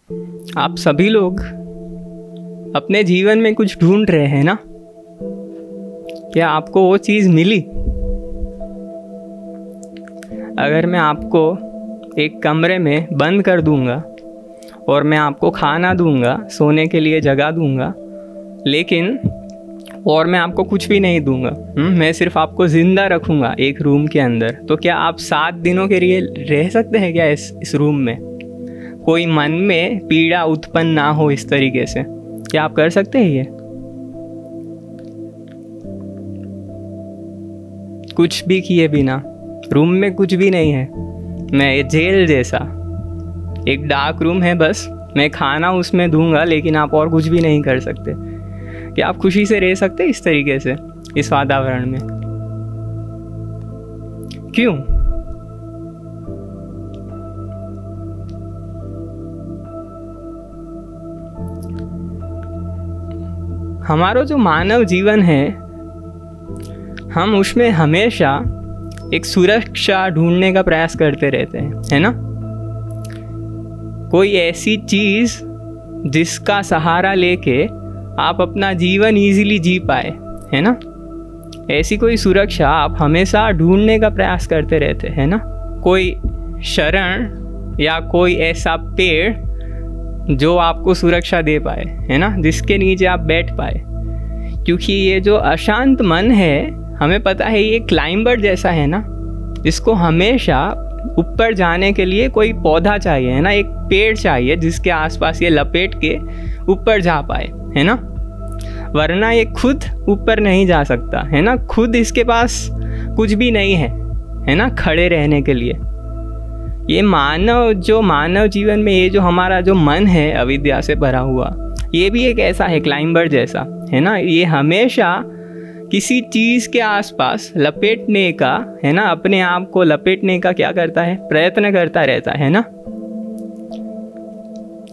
आप सभी लोग अपने जीवन में कुछ ढूंढ रहे हैं ना? क्या आपको वो चीज़ मिली? अगर मैं आपको एक कमरे में बंद कर दूंगा और मैं आपको खाना दूंगा, सोने के लिए जगह दूंगा, लेकिन और मैं आपको कुछ भी नहीं दूंगा, मैं सिर्फ आपको ज़िंदा रखूंगा एक रूम के अंदर, तो क्या आप 7 दिनों के लिए रह सकते हैं क्या इस रूम में? कोई मन में पीड़ा उत्पन्न ना हो इस तरीके से, क्या आप कर सकते हैं ये? कुछ भी किए बिना, रूम में कुछ भी नहीं है, मैं जेल जैसा एक डार्क रूम है, बस मैं खाना उसमें दूंगा लेकिन आप और कुछ भी नहीं कर सकते। क्या आप खुशी से रह सकते इस तरीके से, इस वातावरण में? क्यों? हमारा जो मानव जीवन है, हम उसमें हमेशा एक सुरक्षा ढूंढने का प्रयास करते रहते हैं, है ना? कोई ऐसी चीज़ जिसका सहारा लेके आप अपना जीवन इजीली जी पाए, है ना? ऐसी कोई सुरक्षा आप हमेशा ढूंढने का प्रयास करते रहते हैं ना? कोई शरण या कोई ऐसा पेड़ जो आपको सुरक्षा दे पाए, है ना, जिसके नीचे आप बैठ पाए। क्योंकि ये जो अशांत मन है, हमें पता है ये क्लाइंबर जैसा है ना, जिसको हमेशा ऊपर जाने के लिए कोई पौधा चाहिए, है ना, एक पेड़ चाहिए जिसके आसपास ये लपेट के ऊपर जा पाए, है ना? वरना ये खुद ऊपर नहीं जा सकता, है ना? खुद इसके पास कुछ भी नहीं है ना, खड़े रहने के लिए। ये मानव जीवन में ये जो हमारा जो मन है अविद्या से भरा हुआ, ये भी एक ऐसा है क्लाइंबर जैसा, है ना? ये हमेशा किसी चीज़ के आसपास लपेटने का, है ना, अपने आप को लपेटने का क्या करता है? प्रयत्न करता रहता है ना?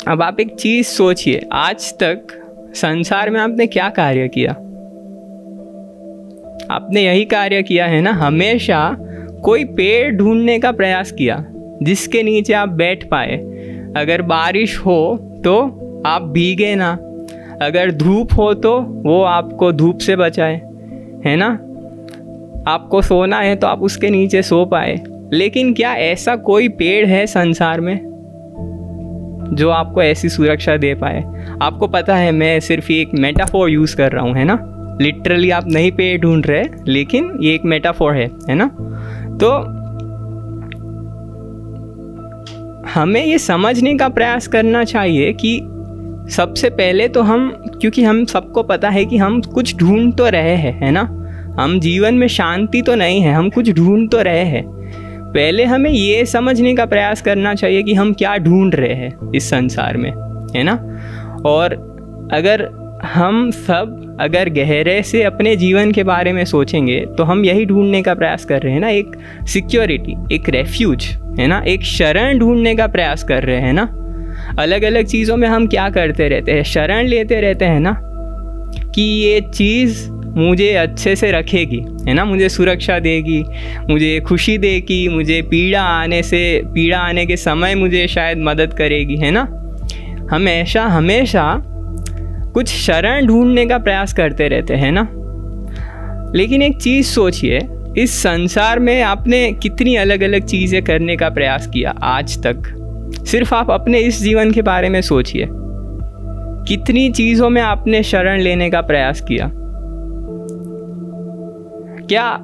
अब आप एक चीज़ सोचिए, आज तक संसार में आपने क्या कार्य किया? आपने यही कार्य किया है ना, हमेशा कोई पेड़ ढूंढने का प्रयास किया जिसके नीचे आप बैठ पाए। अगर बारिश हो तो आप भीगे ना, अगर धूप हो तो वो आपको धूप से बचाए, है ना? आपको सोना है तो आप उसके नीचे सो पाए। लेकिन क्या ऐसा कोई पेड़ है संसार में जो आपको ऐसी सुरक्षा दे पाए? आपको पता है मैं सिर्फ एक मेटाफोर यूज़ कर रहा हूँ, है ना? लिटरली आप नहीं पेड़ ढूंढ रहे, लेकिन ये एक मेटाफोर है ना? तो हमें ये समझने का प्रयास करना चाहिए कि सबसे पहले तो क्योंकि हम सबको पता है कि हम कुछ ढूंढ तो रहे हैं, है ना? हम जीवन में शांति तो नहीं है, हम कुछ ढूंढ तो रहे हैं। पहले हमें ये समझने का प्रयास करना चाहिए कि हम क्या ढूंढ रहे हैं इस संसार में, है ना? और अगर हम सब गहरे से अपने जीवन के बारे में सोचेंगे तो हम यही ढूंढने का प्रयास कर रहे हैं ना, एक सिक्योरिटी, एक रेफ्यूज, है ना, एक शरण ढूंढने का प्रयास कर रहे हैं ना। अलग अलग चीज़ों में हम क्या करते रहते हैं? शरण लेते रहते हैं ना, कि ये चीज़ मुझे अच्छे से रखेगी, है ना, मुझे सुरक्षा देगी, मुझे खुशी देगी, मुझे पीड़ा आने के समय मुझे शायद मदद करेगी, है ना? हमेशा कुछ शरण ढूंढने का प्रयास करते रहते हैं ना। लेकिन एक चीज़ सोचिए, इस संसार में आपने कितनी अलग अलग चीज़ें करने का प्रयास किया आज तक? सिर्फ आप अपने इस जीवन के बारे में सोचिए, कितनी चीज़ों में आपने शरण लेने का प्रयास किया? क्या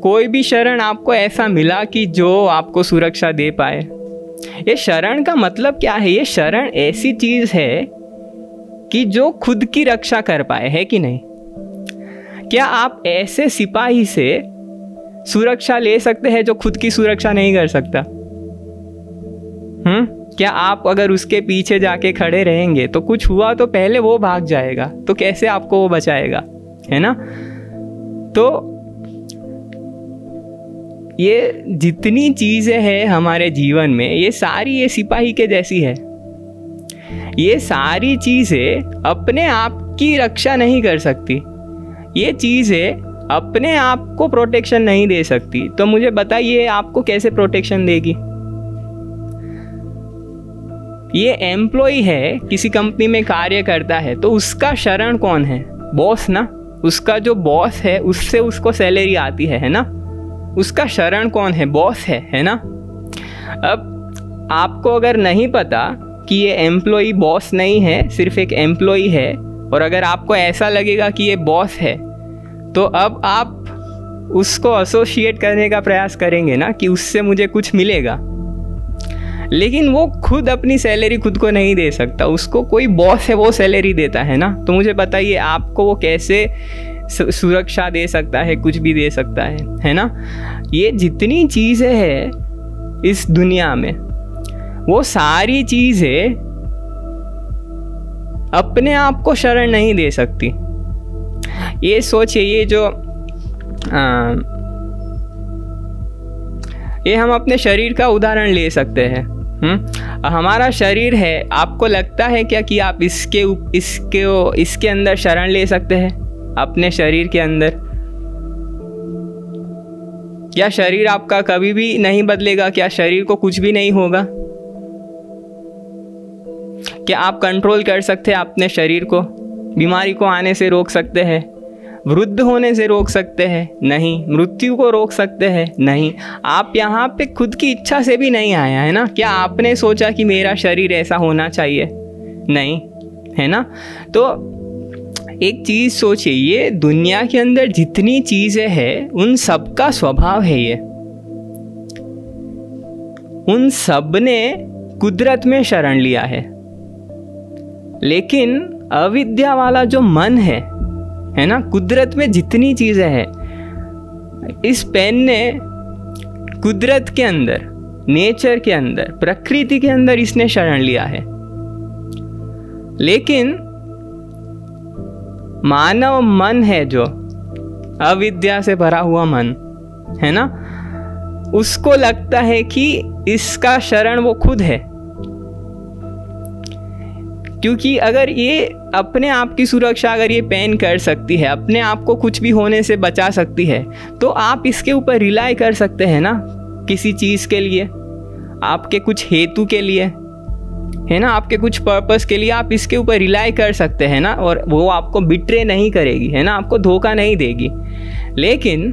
कोई भी शरण आपको ऐसा मिला कि जो आपको सुरक्षा दे पाए? ये शरण का मतलब क्या है? ये शरण ऐसी चीज़ है कि जो खुद की रक्षा कर पाए, है कि नहीं? क्या आप ऐसे सिपाही से सुरक्षा ले सकते हैं जो खुद की सुरक्षा नहीं कर सकता? क्या आप अगर उसके पीछे जाके खड़े रहेंगे तो कुछ हुआ तो पहले वो भाग जाएगा, तो कैसे आपको वो बचाएगा, है ना? तो ये जितनी चीज़ें हैं हमारे जीवन में, ये सारी ये सिपाही के जैसी है। ये सारी चीज़ें अपने आप की रक्षा नहीं कर सकती, ये चीज़ें अपने आप को प्रोटेक्शन नहीं दे सकती। तो मुझे बताइए आपको कैसे प्रोटेक्शन देगी? ये एम्प्लॉय है, किसी कंपनी में कार्य करता है, तो उसका शरण कौन है? बॉस ना। उसका जो बॉस है उससे उसको सैलरी आती है ना। उसका शरण कौन है? बॉस है ना। अब आपको अगर नहीं पता कि ये एम्प्लॉय बॉस नहीं है, सिर्फ एक एम्प्लॉय है, और अगर आपको ऐसा लगेगा कि ये बॉस है, तो अब आप उसको एसोसिएट करने का प्रयास करेंगे ना कि उससे मुझे कुछ मिलेगा। लेकिन वो खुद अपनी सैलरी खुद को नहीं दे सकता, उसको कोई बॉस है वो सैलरी देता है ना। तो मुझे बताइए आपको वो कैसे सुरक्षा दे सकता है, कुछ भी दे सकता है ना। ये जितनी चीज़ें हैं इस दुनिया में, वो सारी चीज़ें अपने आप को शरण नहीं दे सकती। ये सोचिए, ये हम अपने शरीर का उदाहरण ले सकते हैं। हमारा शरीर है, आपको लगता है क्या कि आप इसके अंदर शरण ले सकते हैं? अपने शरीर के अंदर क्या शरीर आपका कभी भी नहीं बदलेगा? क्या शरीर को कुछ भी नहीं होगा? क्या आप कंट्रोल कर सकते हैं अपने शरीर को? बीमारी को आने से रोक सकते हैं? वृद्ध होने से रोक सकते हैं? नहीं। मृत्यु को रोक सकते हैं? नहीं। आप यहाँ पे खुद की इच्छा से भी नहीं आया है ना। क्या आपने सोचा कि मेरा शरीर ऐसा होना चाहिए? नहीं, है ना। तो एक चीज़ सोचिए, ये दुनिया के अंदर जितनी चीज़ें हैं उन सब का स्वभाव है ये। उन सब ने कुदरत में शरण लिया है, लेकिन अविद्या वाला जो मन है ना, कुदरत में जितनी चीज़ें हैं, इस पेन ने कुदरत के अंदर, नेचर के अंदर, प्रकृति के अंदर इसने शरण लिया है। लेकिन मानव मन है जो अविद्या से भरा हुआ मन है ना, उसको लगता है कि इसका शरण वो खुद है। क्योंकि अगर ये अपने आप की सुरक्षा अगर ये पेन कर सकती है, अपने आप को कुछ भी होने से बचा सकती है, तो आप इसके ऊपर रिलाई कर सकते हैं ना, किसी चीज़ के लिए, आपके कुछ हेतु के लिए, है ना, आपके कुछ पर्पस के लिए आप इसके ऊपर रिलाई कर सकते हैं ना, और वो आपको बिट्रे नहीं करेगी, है ना, आपको धोखा नहीं देगी। लेकिन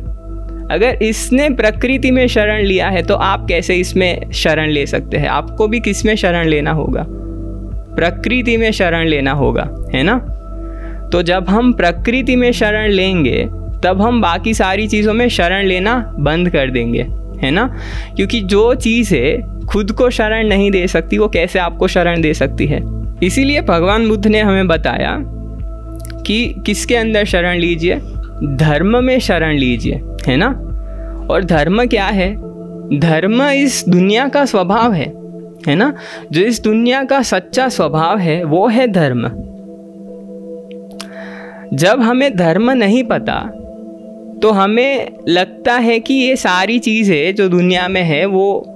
अगर इसने प्रकृति में शरण लिया है, तो आप कैसे इसमें शरण ले सकते हैं? आपको भी किस में शरण लेना होगा? प्रकृति में शरण लेना होगा, है ना। तो जब हम प्रकृति में शरण लेंगे, तब हम बाकी सारी चीज़ों में शरण लेना बंद कर देंगे, है ना। क्योंकि जो चीज़ें खुद को शरण नहीं दे सकती, वो कैसे आपको शरण दे सकती है? इसीलिए भगवान बुद्ध ने हमें बताया कि किसके अंदर शरण लीजिए? धर्म में शरण लीजिए, है ना। और धर्म क्या है? धर्म इस दुनिया का स्वभाव है ना। जो इस दुनिया का सच्चा स्वभाव है वो है धर्म। जब हमें धर्म नहीं पता, तो हमें लगता है कि ये सारी चीज़ें जो दुनिया में है वो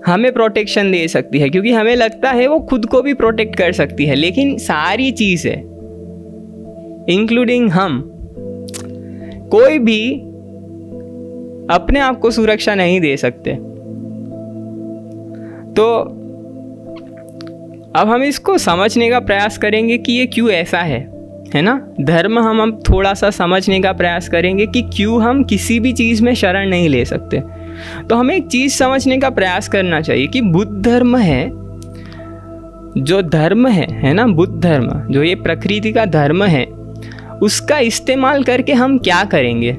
हमें प्रोटेक्शन दे सकती है, क्योंकि हमें लगता है वो खुद को भी प्रोटेक्ट कर सकती है। लेकिन सारी चीज़ें इंक्लूडिंग हम, कोई भी अपने आप को सुरक्षा नहीं दे सकते। तो अब हम इसको समझने का प्रयास करेंगे कि ये क्यों ऐसा है ना। धर्म हम अब थोड़ा सा समझने का प्रयास करेंगे कि क्यों हम किसी भी चीज़ में शरण नहीं ले सकते। तो हमें एक चीज़ समझने का प्रयास करना चाहिए कि बुद्ध धर्म है, जो धर्म है ना, बुद्ध धर्म जो ये प्रकृति का धर्म है, उसका इस्तेमाल करके हम क्या करेंगे?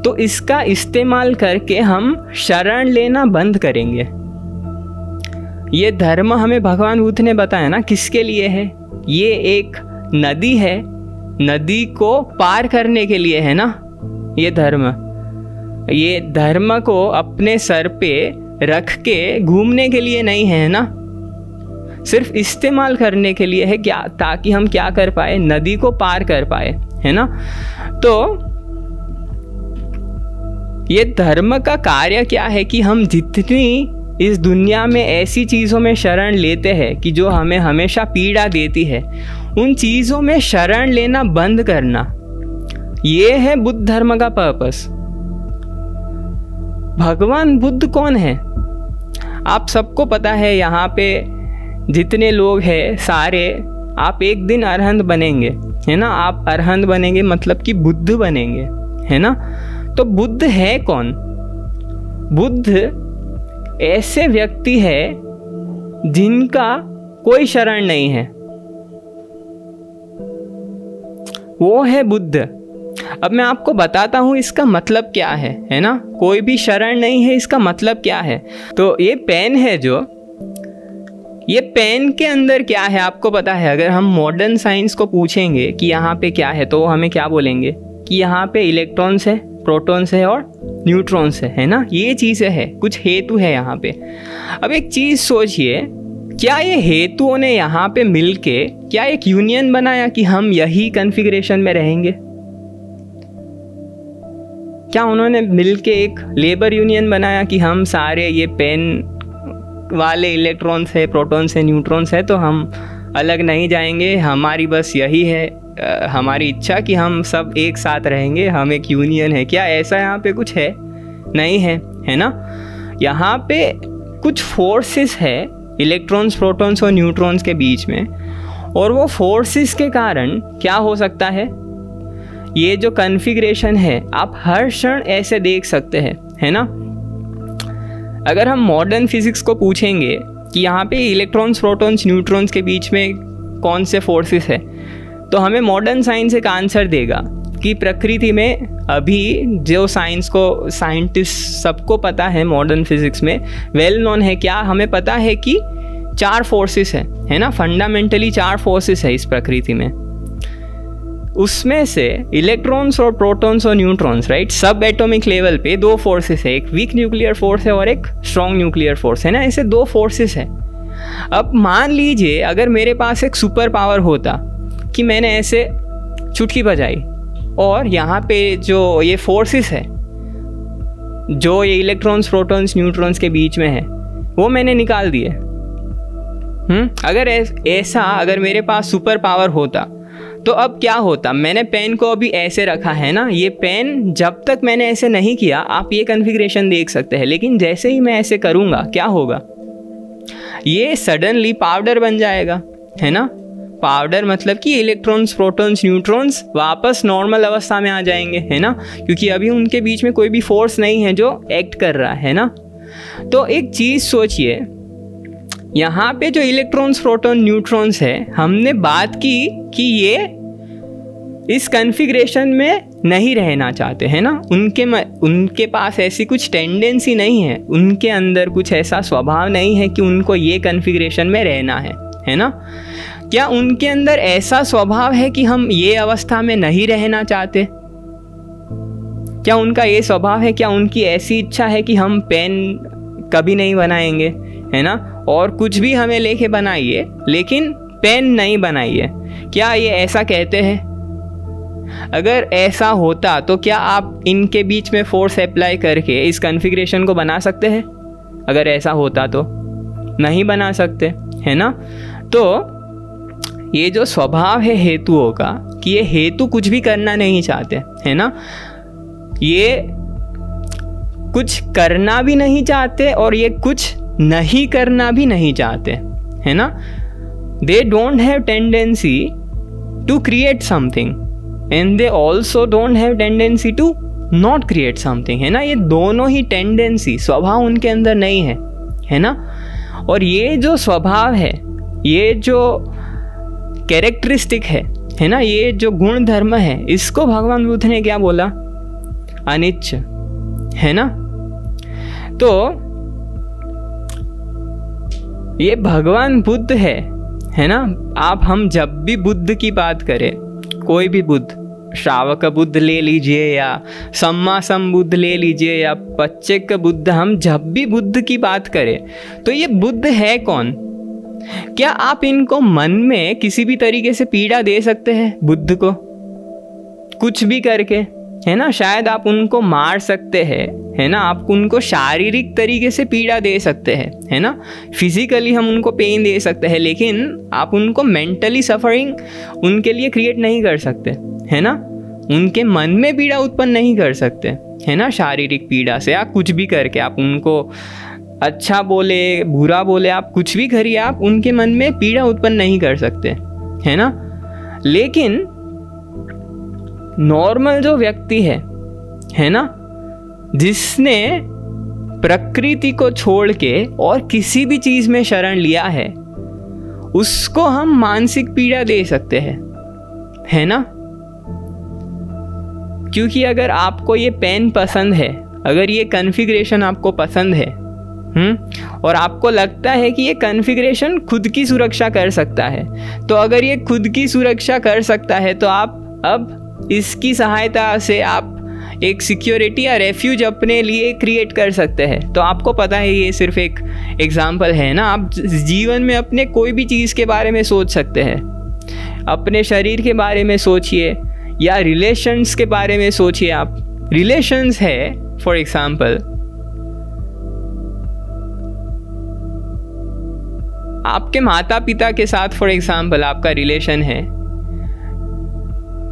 तो इसका इस्तेमाल करके हम शरण लेना बंद करेंगे। ये धर्म हमें भगवान बुद्ध ने बताया ना किसके लिए है। ये एक नदी है, नदी को पार करने के लिए है ना ये धर्म। ये धर्म को अपने सर पे रख के घूमने के लिए नहीं है ना, सिर्फ इस्तेमाल करने के लिए है, क्या, ताकि हम क्या कर पाए? नदी को पार कर पाए, है ना। तो ये धर्म का कार्य क्या है कि हम जितनी इस दुनिया में ऐसी चीज़ों में शरण लेते हैं कि जो हमें हमेशा पीड़ा देती है, उन चीज़ों में शरण लेना बंद करना, ये है बुद्ध धर्म का पर्पस। भगवान बुद्ध कौन है? आप सबको पता है, यहाँ पे जितने लोग हैं सारे, आप एक दिन अरहंत बनेंगे, है ना। आप अरहंत बनेंगे मतलब कि बुद्ध बनेंगे, है ना। तो बुद्ध है कौन? बुद्ध ऐसे व्यक्ति है जिनका कोई शरण नहीं है, वो है बुद्ध। अब मैं आपको बताता हूँ इसका मतलब क्या है ना। कोई भी शरण नहीं है, इसका मतलब क्या है? तो ये पेन है, जो ये पेन के अंदर क्या है आपको पता है? अगर हम मॉडर्न साइंस को पूछेंगे कि यहाँ पे क्या है, तो हमें क्या बोलेंगे कि यहाँ पे इलेक्ट्रॉन्स है, प्रोटॉन्स है और न्यूट्रॉन्स है ना। ये चीज़ें है, कुछ हेतु है यहाँ पे। अब एक चीज़ सोचिए, क्या ये हेतुओं ने यहाँ पे मिलके क्या एक यूनियन बनाया कि हम यही कॉन्फ़िगरेशन में रहेंगे? क्या उन्होंने मिलके एक लेबर यूनियन बनाया कि हम सारे ये पेन वाले इलेक्ट्रॉन्स है, प्रोटॉन्स है, न्यूट्रॉन्स है, तो हम अलग नहीं जाएंगे, हमारी बस यही है हमारी इच्छा कि हम सब एक साथ रहेंगे, हम एक यूनियन है? क्या ऐसा यहाँ पे कुछ है? नहीं है, है ना। यहाँ पे कुछ फोर्सेस है इलेक्ट्रॉन्स, प्रोटॉन्स और न्यूट्रॉन्स के बीच में, और वो फोर्सेस के कारण क्या हो सकता है, ये जो कॉन्फ़िगरेशन है आप हर क्षण ऐसे देख सकते हैं, है ना। अगर हम मॉडर्न फिजिक्स को पूछेंगे कि यहाँ पे इलेक्ट्रॉन्स, प्रोटॉन्स, न्यूट्रॉन्स के बीच में कौन से फोर्सेस है, तो हमें मॉडर्न साइंस एक आंसर देगा कि प्रकृति में, अभी जो साइंस को साइंटिस्ट सबको पता है, मॉडर्न फिजिक्स में वेल नोन है, क्या हमें पता है कि 4 फोर्सेस है ना। फंडामेंटली 4 फोर्सेस है इस प्रकृति में। उसमें से इलेक्ट्रॉन्स और प्रोटॉन्स और न्यूट्रॉन्स, राइट, सब एटॉमिक लेवल पे 2 फोर्सेस है, एक वीक न्यूक्लियर फोर्स है और एक स्ट्रॉन्ग न्यूक्लियर फोर्स, है ना। ऐसे 2 फोर्सेस है। अब मान लीजिए अगर मेरे पास एक सुपर पावर होता कि मैंने ऐसे चुटकी बजाई और यहाँ पे जो ये फोर्सेस है, जो ये इलेक्ट्रॉन्स, प्रोटॉन्स, न्यूट्रॉन्स के बीच में है, वो मैंने निकाल दिए। अगर ऐसा अगर मेरे पास सुपर पावर होता तो अब क्या होता? मैंने पेन को अभी ऐसे रखा है ना, ये पेन जब तक मैंने ऐसे नहीं किया आप ये कॉन्फ़िगरेशन देख सकते हैं, लेकिन जैसे ही मैं ऐसे करूँगा क्या होगा? ये सडनली पाउडर बन जाएगा, है ना। पाउडर मतलब कि इलेक्ट्रॉन्स, प्रोटॉन्स, न्यूट्रॉन्स वापस नॉर्मल अवस्था में आ जाएंगे, है ना, क्योंकि अभी उनके बीच में कोई भी फोर्स नहीं है जो एक्ट कर रहा है ना। तो एक चीज़ सोचिए, यहाँ पे जो इलेक्ट्रॉन्स, प्रोटॉन, न्यूट्रॉन्स है, हमने बात की कि ये इस कॉन्फ़िगरेशन में नहीं रहना चाहते, है ना। उनके पास ऐसी कुछ टेंडेंसी नहीं है, उनके अंदर कुछ ऐसा स्वभाव नहीं है कि उनको ये कॉन्फ़िगरेशन में रहना है ना। क्या उनके अंदर ऐसा स्वभाव है कि हम ये अवस्था में नहीं रहना चाहते? क्या उनका ये स्वभाव है? क्या उनकी ऐसी इच्छा है कि हम पेन कभी नहीं बनाएंगे, है ना, और कुछ भी हमें लेके बनाइए लेकिन पेन नहीं बनाइए? क्या ये ऐसा कहते हैं? अगर ऐसा होता तो क्या आप इनके बीच में फोर्स अप्लाई करके इस कॉन्फ़िगरेशन को बना सकते हैं? अगर ऐसा होता तो नहीं बना सकते, है ना। तो ये जो स्वभाव है हेतुओं का कि ये हेतु कुछ भी करना नहीं चाहते, है ना, ये कुछ करना भी नहीं चाहते और ये कुछ नहीं करना भी नहीं चाहते, है ना। They don't have tendency to create something and they also don't have tendency to not create something, है ना। ये दोनों ही टेंडेंसी, स्वभाव उनके अंदर नहीं है ना। और ये जो स्वभाव है, ये जो कैरेक्टरिस्टिक है ना, ये जो गुण धर्म है, इसको भगवान बुद्ध ने क्या बोला? अनिच्छ, है ना। तो ये भगवान बुद्ध है ना। हम जब भी बुद्ध की बात करें, कोई भी बुद्ध, श्रावक बुद्ध ले लीजिए या सम्मा संबुद्ध ले लीजिए या पच्चेक बुद्ध, हम जब भी बुद्ध की बात करें तो ये बुद्ध है कौन? क्या आप इनको मन में किसी भी तरीके से पीड़ा दे सकते हैं बुद्ध को? कुछ भी करके, है ना। शायद आप उनको मार सकते हैं, है ना, आप उनको शारीरिक तरीके से पीड़ा दे सकते हैं, है ना, फिजिकली हम उनको पेन दे सकते हैं, लेकिन आप उनको मेंटली सफरिंग उनके लिए क्रिएट नहीं कर सकते, है ना। उनके मन में पीड़ा उत्पन्न नहीं कर सकते, है ना, शारीरिक पीड़ा से या कुछ भी करके आप उनको अच्छा बोले बुरा बोले, आप कुछ भी करिए, आप उनके मन में पीड़ा उत्पन्न नहीं कर सकते, है ना। लेकिन नॉर्मल जो व्यक्ति है ना, जिसने प्रकृति को छोड़ के और किसी भी चीज में शरण लिया है, उसको हम मानसिक पीड़ा दे सकते हैं, है ना। क्योंकि अगर आपको ये पेन पसंद है, अगर ये कॉन्फ़िगरेशन आपको पसंद है, और आपको लगता है कि ये कॉन्फ़िगरेशन खुद की सुरक्षा कर सकता है, तो अगर ये खुद की सुरक्षा कर सकता है तो आप अब इसकी सहायता से आप एक सिक्योरिटी या रेफ्यूज अपने लिए क्रिएट कर सकते हैं। तो आपको पता है ये सिर्फ एक एग्जाम्पल है ना। आप जीवन में अपने कोई भी चीज़ के बारे में सोच सकते हैं, अपने शरीर के बारे में सोचिए या रिलेशंस के बारे में सोचिए। आप रिलेशंस है फॉर एग्जाम्पल, आपके माता पिता के साथ फॉर एग्जाम्पल आपका रिलेशन है,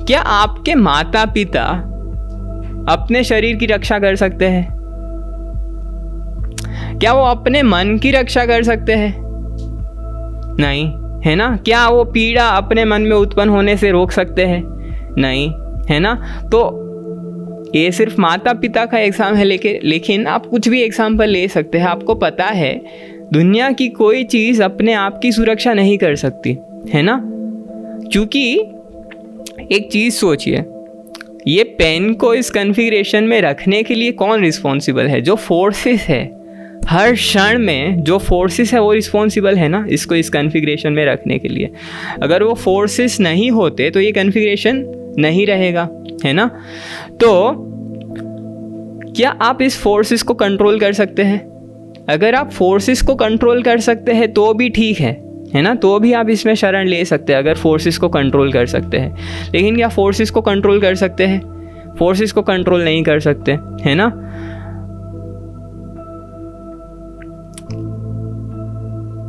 क्या आपके माता पिता अपने शरीर की रक्षा कर सकते हैं? क्या वो अपने मन की रक्षा कर सकते हैं? नहीं, है ना। क्या वो पीड़ा अपने मन में उत्पन्न होने से रोक सकते हैं? नहीं, है ना। तो ये सिर्फ माता पिता का एग्जाम है, लेकिन आप कुछ भी एग्जाम्पल ले सकते हैं। आपको पता है दुनिया की कोई चीज़ अपने आप की सुरक्षा नहीं कर सकती, है ना। क्योंकि एक चीज़ सोचिए, ये पेन को इस कॉन्फ़िगरेशन में रखने के लिए कौन रिस्पॉन्सिबल है? जो फोर्सेस है, हर क्षण में जो फोर्सेस है वो रिस्पॉन्सिबल है ना इसको इस कॉन्फ़िगरेशन में रखने के लिए। अगर वो फोर्सेस नहीं होते तो ये कॉन्फ़िगरेशन नहीं रहेगा, है ना। तो क्या आप इस फोर्सेस को कंट्रोल कर सकते हैं? अगर आप फोर्सेस को कंट्रोल कर सकते हैं तो भी ठीक है ना, तो भी आप इसमें शरण ले सकते हैं अगर फोर्सेस को कंट्रोल कर सकते हैं। लेकिन क्या फोर्सेस को कंट्रोल कर सकते हैं? फोर्सेस को कंट्रोल नहीं कर सकते, है ना।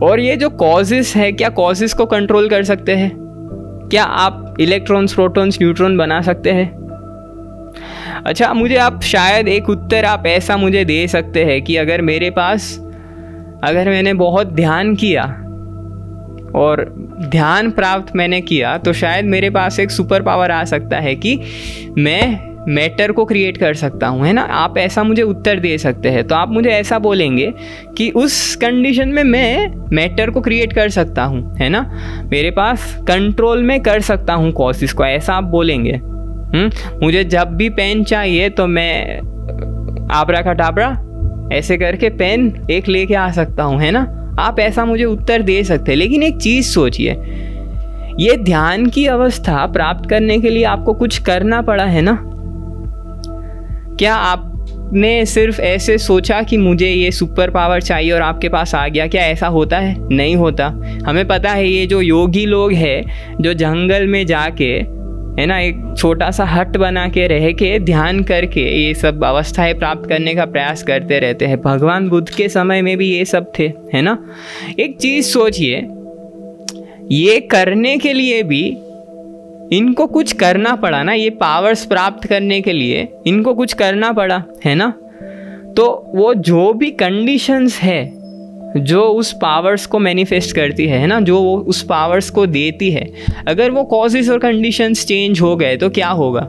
और ये जो कॉजेस है, क्या कॉजेस को कंट्रोल कर सकते हैं? क्या आप इलेक्ट्रॉन्स, प्रोटॉन्स, न्यूट्रॉन बना सकते हैं? अच्छा, मुझे आप शायद एक उत्तर आप ऐसा मुझे दे सकते हैं कि अगर मैंने बहुत ध्यान किया और ध्यान प्राप्त मैंने किया तो शायद मेरे पास एक सुपर पावर आ सकता है कि मैं मैटर को क्रिएट कर सकता हूँ, है ना। आप ऐसा मुझे उत्तर दे सकते हैं। तो आप मुझे ऐसा बोलेंगे कि उस कंडीशन में मैं मैटर को क्रिएट कर सकता हूँ, है ना। मेरे पास कंट्रोल में कर सकता हूँ कॉसेस को, ऐसा आप बोलेंगे। मुझे जब भी पेन चाहिए तो मैं आबराकाडाबरा ऐसे करके पेन एक लेके आ सकता हूँ, है ना। आप ऐसा मुझे उत्तर दे सकते हैं। लेकिन एक चीज़ सोचिए, ये ध्यान की अवस्था प्राप्त करने के लिए आपको कुछ करना पड़ा, है ना। क्या आपने सिर्फ ऐसे सोचा कि मुझे ये सुपर पावर चाहिए और आपके पास आ गया? क्या ऐसा होता है? नहीं होता। हमें पता है ये जो योगी लोग हैं जो जंगल में जाके, है ना, एक छोटा सा हट बना के रह के ध्यान करके ये सब अवस्थाएं प्राप्त करने का प्रयास करते रहते हैं। भगवान बुद्ध के समय में भी ये सब थे, है ना। एक चीज़ सोचिए, ये करने के लिए भी इनको कुछ करना पड़ा ना, ये पावर्स प्राप्त करने के लिए इनको कुछ करना पड़ा, है ना। तो वो जो भी कंडीशंस है जो उस पावर्स को मैनिफेस्ट करती है ना, जो वो उस पावर्स को देती है, अगर वो कॉजेस और कंडीशंस चेंज हो गए तो क्या होगा?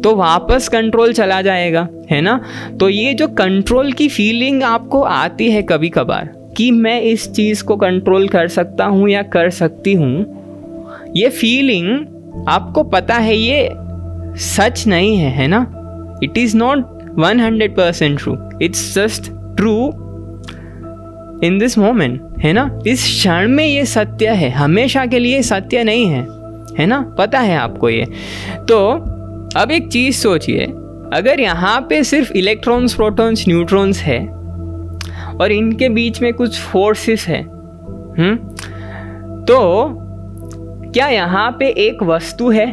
तो वापस कंट्रोल चला जाएगा, है ना। तो ये जो कंट्रोल की फीलिंग आपको आती है कभी कभार कि मैं इस चीज़ को कंट्रोल कर सकता हूँ या कर सकती हूँ, ये फीलिंग आपको पता है ये सच नहीं है ना। It is not 100% true, it's just true in this moment, है ना। इस क्षण में ये सत्य है, हमेशा के लिए सत्य नहीं है ना। पता है आपको ये। तो अब एक चीज़ सोचिए, अगर यहाँ पे सिर्फ इलेक्ट्रॉन्स, प्रोटॉन्स, न्यूट्रॉन्स है और इनके बीच में कुछ फोर्सेस है, तो क्या यहाँ पे एक वस्तु है?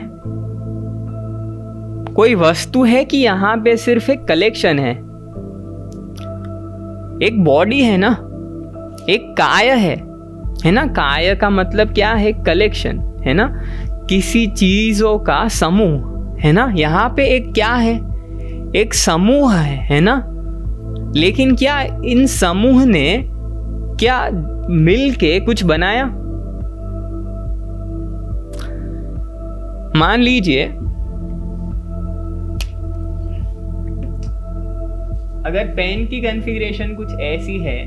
कोई वस्तु है कि यहाँ पे सिर्फ एक कलेक्शन है? एक बॉडी है ना, एक काय है ना। काय का मतलब क्या है? कलेक्शन, है ना, किसी चीजों का समूह, है ना। यहाँ पे एक क्या है? एक समूह है ना। लेकिन क्या इन समूह ने क्या मिल के कुछ बनाया? मान लीजिए अगर पेन की कॉन्फ़िगरेशन कुछ ऐसी है,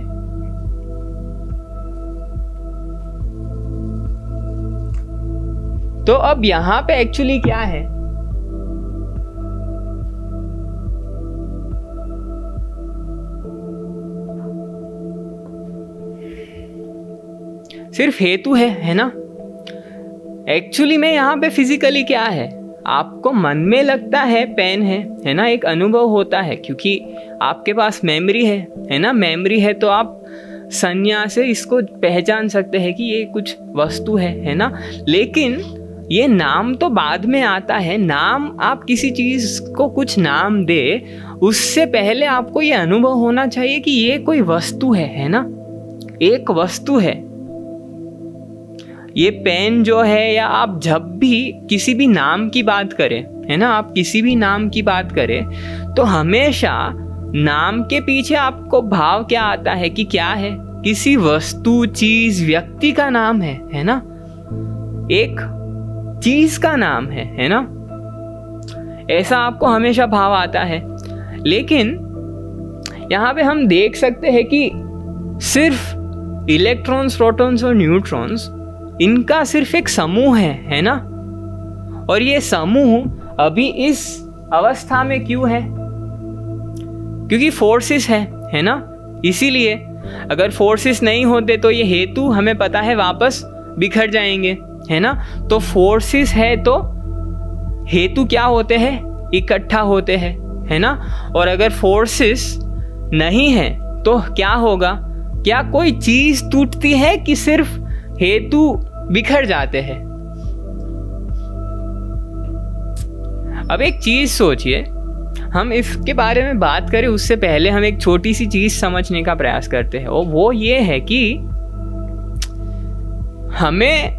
तो अब यहां पे एक्चुअली क्या है? सिर्फ हेतु है ना? एक्चुअली में यहाँ पे फिजिकली क्या है? आपको मन में लगता है पेन है ना? एक अनुभव होता है क्योंकि आपके पास मेमोरी है ना? मेमोरी है तो आप संज्ञा से इसको पहचान सकते हैं कि ये कुछ वस्तु है ना? लेकिन ये नाम तो बाद में आता है। नाम, आप किसी चीज़ को कुछ नाम दे उससे पहले आपको ये अनुभव होना चाहिए कि ये कोई वस्तु है ना? एक वस्तु है ये पेन जो है, या आप जब भी किसी भी नाम की बात करें है ना, आप किसी भी नाम की बात करें तो हमेशा नाम के पीछे आपको भाव क्या आता है कि क्या है? किसी वस्तु, चीज, व्यक्ति का नाम है ना? एक चीज का नाम है ना? ऐसा आपको हमेशा भाव आता है। लेकिन यहाँ पे हम देख सकते हैं कि सिर्फ इलेक्ट्रॉन्स, प्रोटॉन्स और न्यूट्रॉन्स, इनका सिर्फ एक समूह है ना? और ये समूह अभी इस अवस्था में क्यों है? क्योंकि फोर्सेस है ना? इसीलिए अगर फोर्सेस नहीं होते तो ये हेतु हमें पता है वापस बिखर जाएंगे है ना? तो फोर्सेस है तो हेतु क्या होते हैं? इकट्ठा होते हैं है ना? और अगर फोर्सेस नहीं है तो क्या होगा? क्या कोई चीज टूटती है कि सिर्फ हेतु बिखर जाते हैं? अब एक चीज सोचिए, हम इसके बारे में बात करें उससे पहले हम एक छोटी सी चीज समझने का प्रयास करते हैं, और वो ये है कि हमें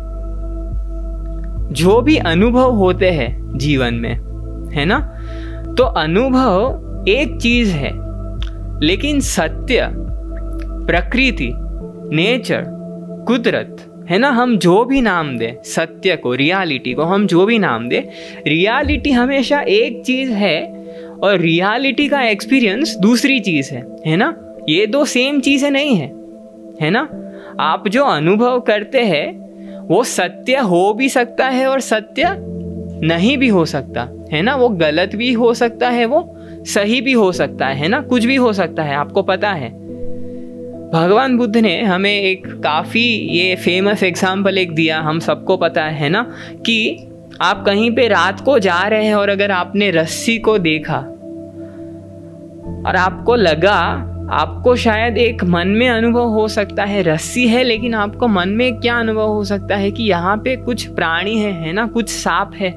जो भी अनुभव होते हैं जीवन में है ना, तो अनुभव एक चीज है, लेकिन सत्य, प्रकृति, नेचर, कुदरत है ना, हम जो भी नाम दें सत्य को, रियलिटी को हम जो भी नाम दें, रियलिटी हमेशा एक चीज है और रियलिटी का एक्सपीरियंस दूसरी चीज है ना? ये दो सेम चीजें नहीं है ना? आप जो अनुभव करते हैं वो सत्य हो भी सकता है और सत्य नहीं भी हो सकता है ना? वो गलत भी हो सकता है, वो सही भी हो सकता है ना? कुछ भी हो सकता है, आपको पता है। भगवान बुद्ध ने हमें एक काफ़ी ये फेमस एग्जाम्पल एक दिया, हम सबको पता है ना, कि आप कहीं पे रात को जा रहे हैं और अगर आपने रस्सी को देखा और आपको लगा, आपको शायद एक मन में अनुभव हो सकता है रस्सी है, लेकिन आपको मन में क्या अनुभव हो सकता है कि यहाँ पे कुछ प्राणी है ना, कुछ सांप है,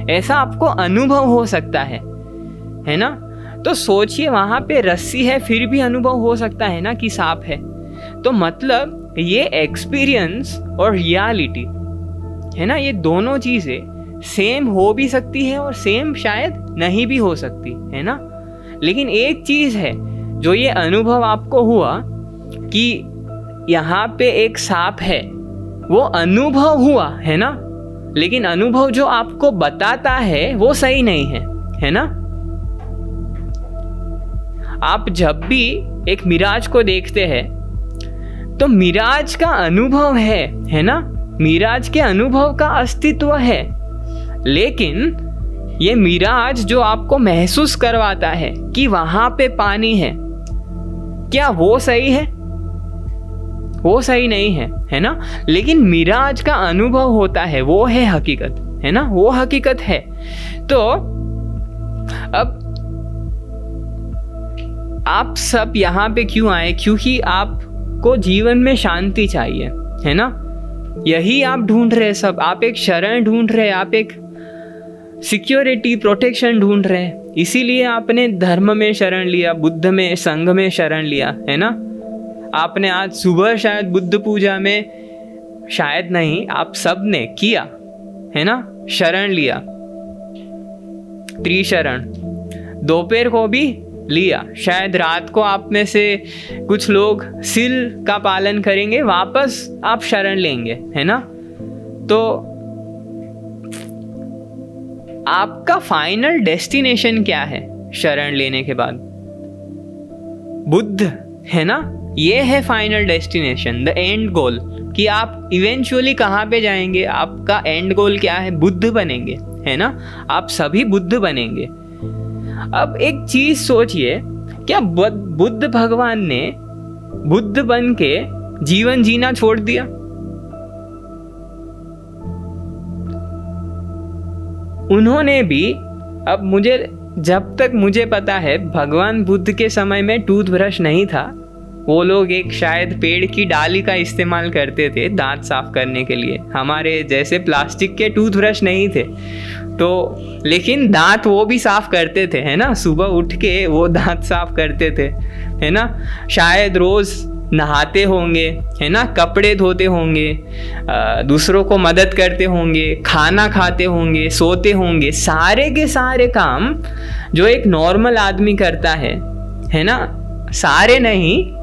ऐसा आपको अनुभव हो सकता है ना? तो सोचिए वहां पे रस्सी है फिर भी अनुभव हो सकता है ना कि सांप है। तो मतलब ये एक्सपीरियंस और रियलिटी है ना, ये दोनों चीजें सेम हो भी सकती है और सेम शायद नहीं भी हो सकती है ना? लेकिन एक चीज है जो ये अनुभव आपको हुआ कि यहाँ पे एक सांप है, वो अनुभव हुआ है ना, लेकिन अनुभव जो आपको बताता है वो सही नहीं है ना? आप जब भी एक मिराज को देखते हैं तो मिराज का अनुभव है ना? मिराज के अनुभव का अस्तित्व है, लेकिन ये मिराज जो आपको महसूस करवाता है कि वहां पे पानी है, क्या वो सही है? वो सही नहीं है ना? लेकिन मिराज का अनुभव होता है, वो है हकीकत है ना? वो हकीकत है। तो अब आप सब यहाँ पे क्यों आए? क्योंकि आपको जीवन में शांति चाहिए है ना? यही आप ढूंढ रहे सब। आप एक शरण ढूंढ रहे, आप एक सिक्योरिटी, प्रोटेक्शन ढूंढ रहे हैं, इसीलिए आपने धर्म में शरण लिया, बुद्ध में, संघ में शरण लिया है ना? आपने आज सुबह शायद बुद्ध पूजा में, शायद नहीं, आप सब ने किया है ना, शरण लिया, त्रिशरण। दोपहर को भी लिया। शायद रात को आप में से कुछ लोग सील का पालन करेंगे, वापस आप शरण लेंगे, है ना। तो आपका फाइनल डेस्टिनेशन क्या है शरण लेने के बाद? बुद्ध, है ना। ये है फाइनल डेस्टिनेशन, द एंड गोल, कि आप इवेंचुअली कहाँ पे जाएंगे। आपका एंड गोल क्या है? बुद्ध बनेंगे, है ना। आप सभी बुद्ध बनेंगे। अब एक चीज सोचिए, क्या बुद्ध भगवान ने बुद्ध बन के जीवन जीना छोड़ दिया? उन्होंने भी, अब जब तक मुझे पता है, भगवान बुद्ध के समय में टूथब्रश नहीं था। वो लोग एक शायद पेड़ की डाली का इस्तेमाल करते थे दांत साफ करने के लिए। हमारे जैसे प्लास्टिक के टूथब्रश नहीं थे, तो लेकिन दांत वो भी साफ करते थे, है ना। सुबह उठ के वो दांत साफ करते थे, है ना। शायद रोज नहाते होंगे, है ना, कपड़े धोते होंगे, दूसरों को मदद करते होंगे, खाना खाते होंगे, सोते होंगे। सारे के सारे काम जो एक नॉर्मल आदमी करता है ना। सारे नहीं,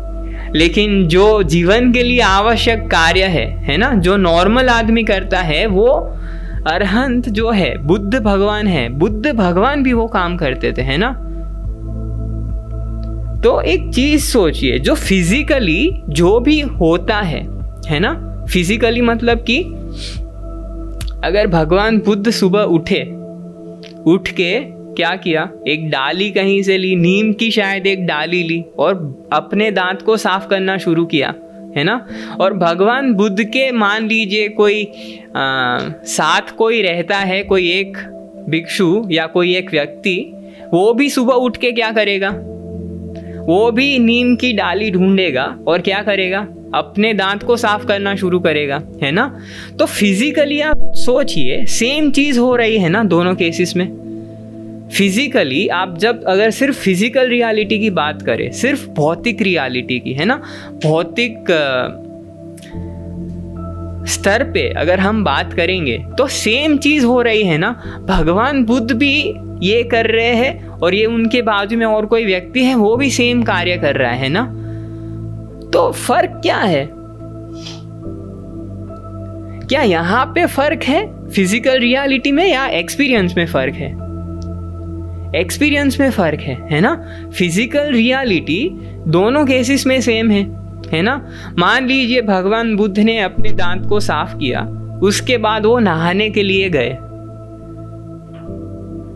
लेकिन जो जीवन के लिए आवश्यक कार्य है ना, जो नॉर्मल आदमी करता है, वो अरहंत जो है, बुद्ध भगवान है, बुद्ध भगवान भी वो काम करते थे, है ना। तो एक चीज सोचिए, जो फिजिकली जो भी होता है ना, फिजिकली मतलब कि अगर भगवान बुद्ध सुबह उठ के क्या किया, एक डाली कहीं से ली, नीम की शायद एक डाली ली, और अपने दांत को साफ करना शुरू किया, है ना। और भगवान बुद्ध के मान लीजिए कोई साथ कोई रहता है, कोई एक भिक्षु या कोई एक व्यक्ति, वो भी सुबह उठ के क्या करेगा? वो भी नीम की डाली ढूंढेगा और क्या करेगा? अपने दांत को साफ करना शुरू करेगा, है ना। तो फिजिकली आप सोचिए, सेम चीज हो रही है ना दोनों केसेस में। फिजिकली आप जब अगर सिर्फ फिजिकल रियलिटी की बात करें, सिर्फ भौतिक रियलिटी की, है ना, भौतिक स्तर पे अगर हम बात करेंगे, तो सेम चीज हो रही है ना। भगवान बुद्ध भी ये कर रहे हैं, और ये उनके बाजू में और कोई व्यक्ति है, वो भी सेम कार्य कर रहा है ना। तो फर्क क्या है? क्या यहाँ पे फर्क है फिजिकल रियलिटी में, या एक्सपीरियंस में फर्क है? एक्सपीरियंस में फर्क है ना। फिजिकल रियलिटी दोनों केसेस में सेम है ना। मान लीजिए भगवान बुद्ध ने अपने दांत को साफ किया, उसके बाद वो नहाने के लिए गए।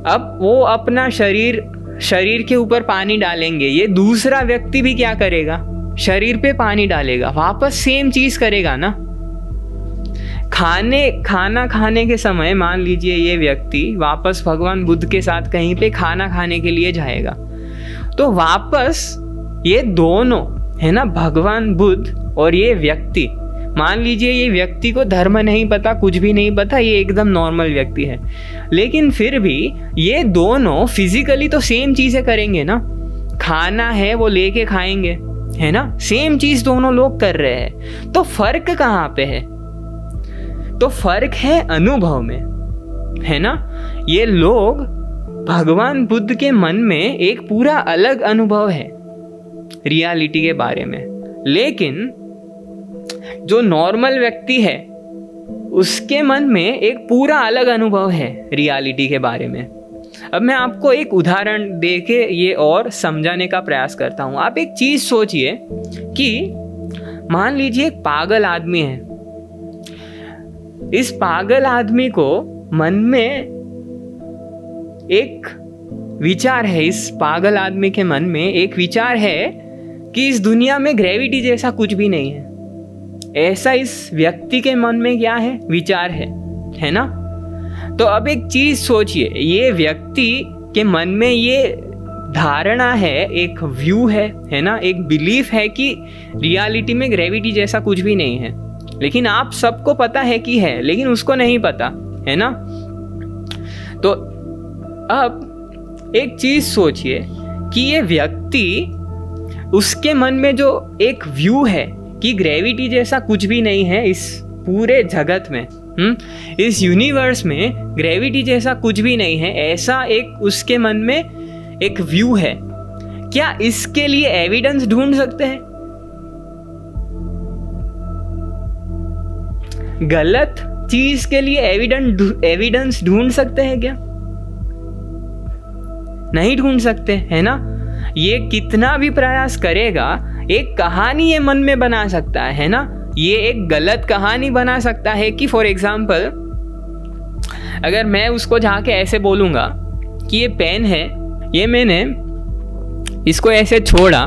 अब वो अपना शरीर के ऊपर पानी डालेंगे, ये दूसरा व्यक्ति भी क्या करेगा? शरीर पे पानी डालेगा, वापस सेम चीज करेगा ना। खाना खाने के समय मान लीजिए ये व्यक्ति वापस भगवान बुद्ध के साथ कहीं पे खाना खाने के लिए जाएगा, तो वापस ये दोनों, है ना, भगवान बुद्ध और ये व्यक्ति, मान लीजिए ये व्यक्ति को धर्म नहीं पता, कुछ भी नहीं पता, ये एकदम नॉर्मल व्यक्ति है, लेकिन फिर भी ये दोनों फिजिकली तो सेम चीजें करेंगे ना। खाना है वो लेके खाएंगे, है ना, सेम चीज दोनों लोग कर रहे हैं। तो फर्क कहाँ पे है? तो फर्क है अनुभव में, है ना। ये लोग, भगवान बुद्ध के मन में एक पूरा अलग अनुभव है रियलिटी के बारे में, लेकिन जो नॉर्मल व्यक्ति है उसके मन में एक पूरा अलग अनुभव है रियलिटी के बारे में। अब मैं आपको एक उदाहरण देके ये और समझाने का प्रयास करता हूँ। आप एक चीज सोचिए कि मान लीजिए एक पागल आदमी है। इस पागल आदमी को मन में एक विचार है, इस पागल आदमी के मन में एक विचार है कि इस दुनिया में ग्रेविटी जैसा कुछ भी नहीं है। ऐसा इस व्यक्ति के मन में क्या है? विचार है ना। तो अब एक चीज सोचिए, ये व्यक्ति के मन में ये धारणा है, एक व्यू है ना, एक बिलीफ है कि रियलिटी में ग्रेविटी जैसा कुछ भी नहीं है। लेकिन आप सबको पता है कि है, लेकिन उसको नहीं पता, है ना। तो अब एक चीज सोचिए कि ये व्यक्ति, उसके मन में जो एक व्यू है कि ग्रेविटी जैसा कुछ भी नहीं है इस पूरे जगत में, इस यूनिवर्स में ग्रेविटी जैसा कुछ भी नहीं है, ऐसा एक उसके मन में एक व्यू है क्या इसके लिए एविडेंस ढूंढ सकते हैं? गलत चीज के लिए एविडेंस ढूंढ सकते हैं क्या? नहीं ढूंढ सकते, है ना। ये कितना भी प्रयास करेगा, एक कहानी ये मन में बना सकता है ना। ये एक गलत कहानी बना सकता है कि फॉर एग्जाम्पल अगर मैं उसको जाके ऐसे बोलूंगा कि ये पेन है, ये मैंने इसको ऐसे छोड़ा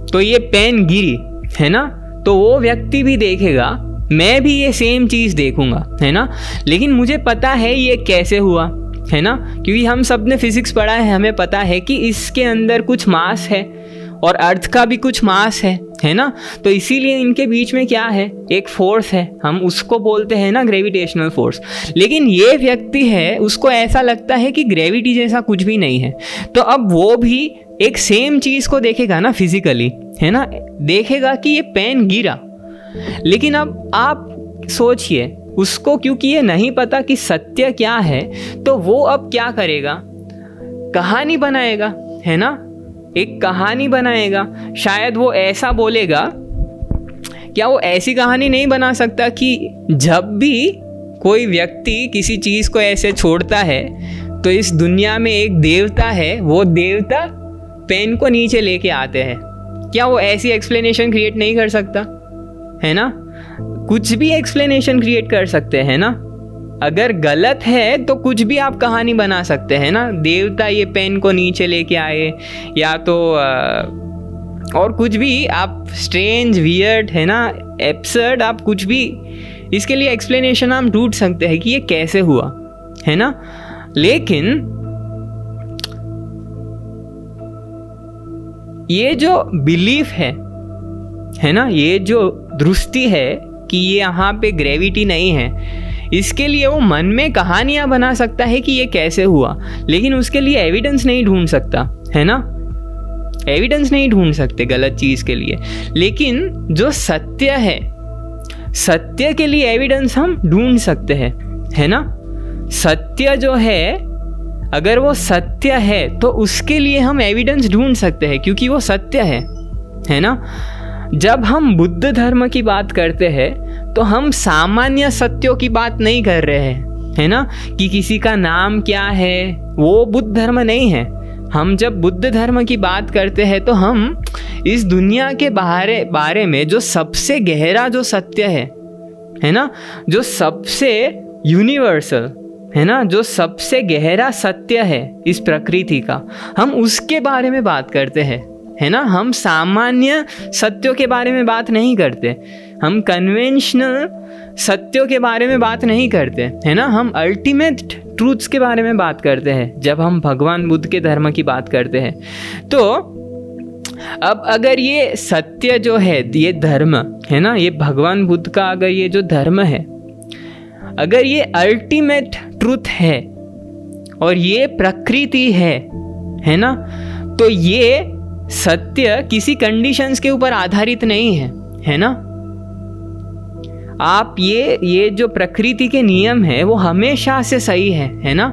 तो ये पेन गिरी, है ना। तो वो व्यक्ति भी देखेगा, मैं भी ये सेम चीज़ देखूंगा, है ना। लेकिन मुझे पता है ये कैसे हुआ, है ना, क्योंकि हम सब ने फिजिक्स पढ़ा है, हमें पता है कि इसके अंदर कुछ मास है और अर्थ का भी कुछ मास है ना। तो इसीलिए इनके बीच में क्या है, एक फोर्स है, हम उसको बोलते हैं ना ग्रेविटेशनल फोर्स। लेकिन ये व्यक्ति है, उसको ऐसा लगता है कि ग्रेविटी जैसा कुछ भी नहीं है। तो अब वो भी एक सेम चीज़ को देखेगा ना फिजिकली, है ना, देखेगा कि ये पेन गिरा। लेकिन अब आप सोचिए, उसको क्योंकि ये नहीं पता कि सत्य क्या है, तो वो अब क्या करेगा, कहानी बनाएगा, है ना, एक कहानी बनाएगा। शायद वो ऐसा बोलेगा, क्या वो ऐसी कहानी नहीं बना सकता कि जब भी कोई व्यक्ति किसी चीज़ को ऐसे छोड़ता है तो इस दुनिया में एक देवता है, वो देवता पेन को नीचे लेके आते हैं। क्या वो ऐसी एक्सप्लेनेशन क्रिएट नहीं कर सकता, है ना। कुछ भी एक्सप्लेनेशन क्रिएट कर सकते हैं ना। अगर गलत है तो कुछ भी आप कहानी बना सकते हैं ना, देवता ये पेन को नीचे लेके आए, या तो और कुछ भी आप स्ट्रेंज, वियर्ड, है ना, एब्सर्ड, आप कुछ भी इसके लिए एक्सप्लेनेशन हम ढूंढ सकते हैं कि ये कैसे हुआ, है ना। लेकिन ये जो बिलीफ है ना, ये जो दृष्टि है कि ये यहाँ पे ग्रेविटी नहीं है, इसके लिए वो मन में कहानियां बना सकता है कि ये कैसे हुआ, लेकिन उसके लिए एविडेंस नहीं ढूंढ सकता, है ना। एविडेंस नहीं ढूंढ सकते गलत चीज़ के लिए। लेकिन जो सत्य है, सत्य के लिए एविडेंस हम ढूंढ सकते हैं, है ना। सत्य जो है, अगर वो सत्य है तो उसके लिए हम एविडेंस ढूंढ सकते हैं, क्योंकि वो सत्य है ना। जब हम बुद्ध धर्म की बात करते हैं तो हम सामान्य सत्यों की बात नहीं कर रहे हैं, है ना, कि किसी का नाम क्या है, वो बुद्ध धर्म नहीं है। हम जब बुद्ध धर्म की बात करते हैं तो हम इस दुनिया के बारे में जो सबसे गहरा जो सत्य है ना, जो सबसे यूनिवर्सल, है ना, जो सबसे गहरा सत्य है इस प्रकृति का, हम उसके बारे में बात करते हैं, है ना। हम सामान्य सत्यों के बारे में बात नहीं करते, हम कन्वेंशनल सत्यों के बारे में बात नहीं करते, है ना। हम अल्टीमेट ट्रूथ्स के बारे में बात करते हैं जब हम भगवान बुद्ध के धर्म की बात करते हैं। तो अब अगर ये सत्य जो है, ये धर्म है ना, ये भगवान बुद्ध का अगर ये जो धर्म है, अगर ये अल्टीमेट ट्रूथ है और ये प्रकृति है ना, तो ये सत्य किसी कंडीशंस के ऊपर आधारित नहीं है ना। आप ये जो प्रकृति के नियम है वो हमेशा से सही है ना।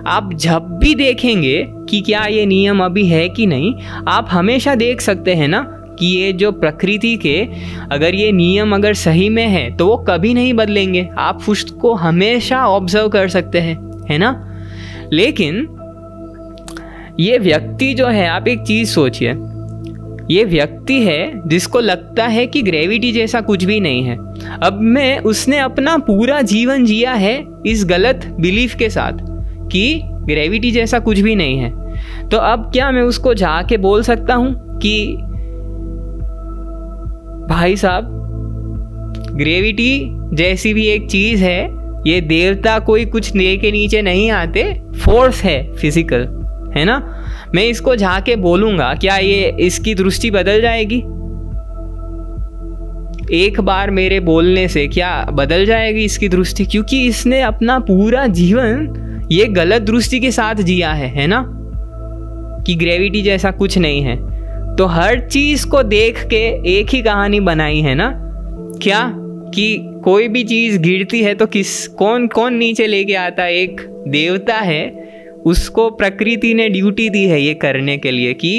आप जब भी देखेंगे कि क्या ये नियम अभी है कि नहीं, आप हमेशा देख सकते हैं ना कि ये जो प्रकृति के अगर ये नियम अगर सही में है तो वो कभी नहीं बदलेंगे। आप उसको हमेशा ऑब्जर्व कर सकते हैं, है ना। लेकिन ये व्यक्ति जो है, आप एक चीज़ सोचिए, ये व्यक्ति है जिसको लगता है कि ग्रेविटी जैसा कुछ भी नहीं है। अब मैं उसने अपना पूरा जीवन जिया है इस गलत बिलीफ के साथ कि ग्रेविटी जैसा कुछ भी नहीं है। तो अब क्या मैं उसको जाके बोल सकता हूँ कि भाई साहब, ग्रेविटी जैसी भी एक चीज़ है, ये देवता कोई कुछ लेके नीचे नहीं आते, फोर्स है फिजिकल, है ना। मैं इसको जाके बोलूँगा, क्या ये इसकी दृष्टि बदल जाएगी? एक बार मेरे बोलने से क्या बदल जाएगी इसकी दृष्टि? क्योंकि इसने अपना पूरा जीवन ये गलत दृष्टि के साथ जिया है ना, कि ग्रेविटी जैसा कुछ नहीं है। तो हर चीज़ को देख के एक ही कहानी बनाई है ना, क्या कि कोई भी चीज़ गिरती है तो कौन नीचे लेके आता है? एक देवता है, उसको प्रकृति ने ड्यूटी दी है ये करने के लिए कि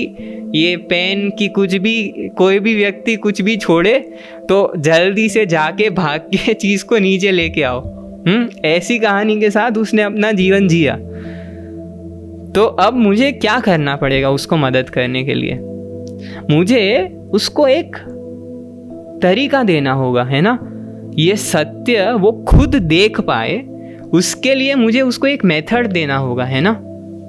ये पेन की कोई भी व्यक्ति कुछ भी छोड़े तो जल्दी से जाके भाग के चीज़ को नीचे लेके आओ। ऐसी कहानी के साथ उसने अपना जीवन जिया। तो अब मुझे क्या करना पड़ेगा उसको मदद करने के लिए? मुझे उसको एक तरीका देना होगा, है ना। ये सत्य वो खुद देख पाए, उसके लिए मुझे उसको एक मेथड देना होगा, है ना,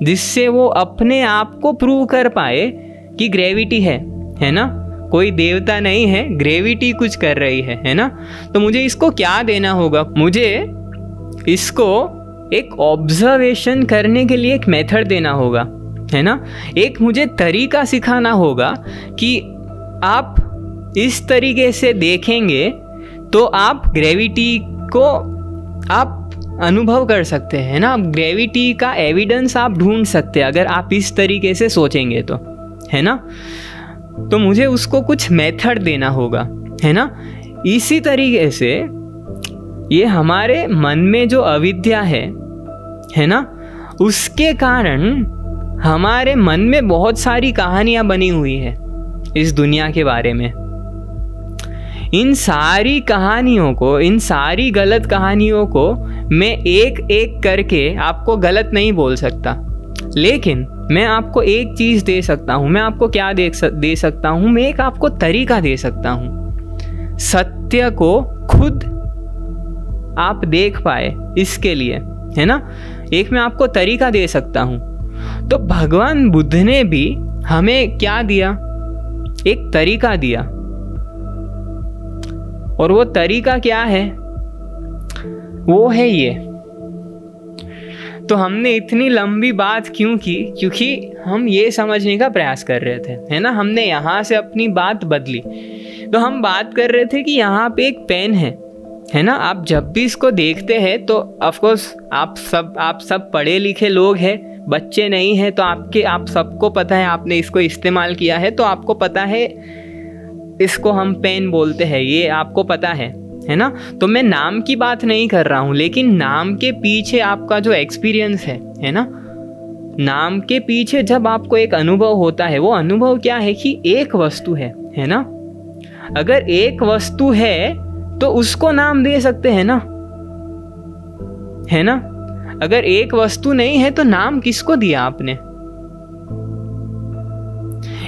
जिससे वो अपने आप को प्रूव कर पाए कि ग्रेविटी है ना, कोई देवता नहीं है, ग्रेविटी कुछ कर रही है ना। तो मुझे इसको क्या देना होगा? मुझे इसको एक ऑब्जर्वेशन करने के लिए एक मेथड देना होगा, है ना। एक मुझे तरीका सिखाना होगा कि आप इस तरीके से देखेंगे तो आप ग्रेविटी को आप अनुभव कर सकते हैं ना। ग्रेविटी का एविडेंस आप ढूंढ सकते हैं अगर आप इस तरीके से सोचेंगे तो, है ना। तो मुझे उसको कुछ मेथड देना होगा, है ना। इसी तरीके से ये हमारे मन में जो अविद्या है ना, उसके कारण हमारे मन में बहुत सारी कहानियां बनी हुई है इस दुनिया के बारे में। इन सारी कहानियों को, इन सारी गलत कहानियों को मैं एक एक करके आपको गलत नहीं बोल सकता, लेकिन मैं आपको एक चीज़ दे सकता हूँ। मैं आपको क्या दे सकता हूँ? मैं एक आपको तरीका दे सकता हूँ, सत्य को खुद आप देख पाए इसके लिए, है ना। एक मैं आपको तरीका दे सकता हूँ। तो भगवान बुद्ध ने भी हमें क्या दिया? एक तरीका दिया। और वो तरीका क्या है? वो है ये। तो हमने इतनी लंबी बात क्यों की? क्योंकि हम ये समझने का प्रयास कर रहे थे, है ना। हमने यहाँ से अपनी बात बदली। तो हम बात कर रहे थे कि यहाँ पे एक पेन है ना। आप जब भी इसको देखते हैं तो ऑफ कोर्स आप सब पढ़े लिखे लोग हैं, बच्चे नहीं हैं। तो आप सबको पता है, आपने इसको इस्तेमाल किया है तो आपको पता है इसको हम पेन बोलते हैं, ये आपको पता है ना। तो मैं नाम की बात नहीं कर रहा हूँ, लेकिन नाम के पीछे आपका जो एक्सपीरियंस है ना, नाम के पीछे जब आपको एक अनुभव होता है, वो अनुभव क्या है कि एक वस्तु है ना। अगर एक वस्तु है तो उसको नाम दे सकते हैं ना, है ना। अगर एक वस्तु नहीं है तो नाम किसको दिया आपने?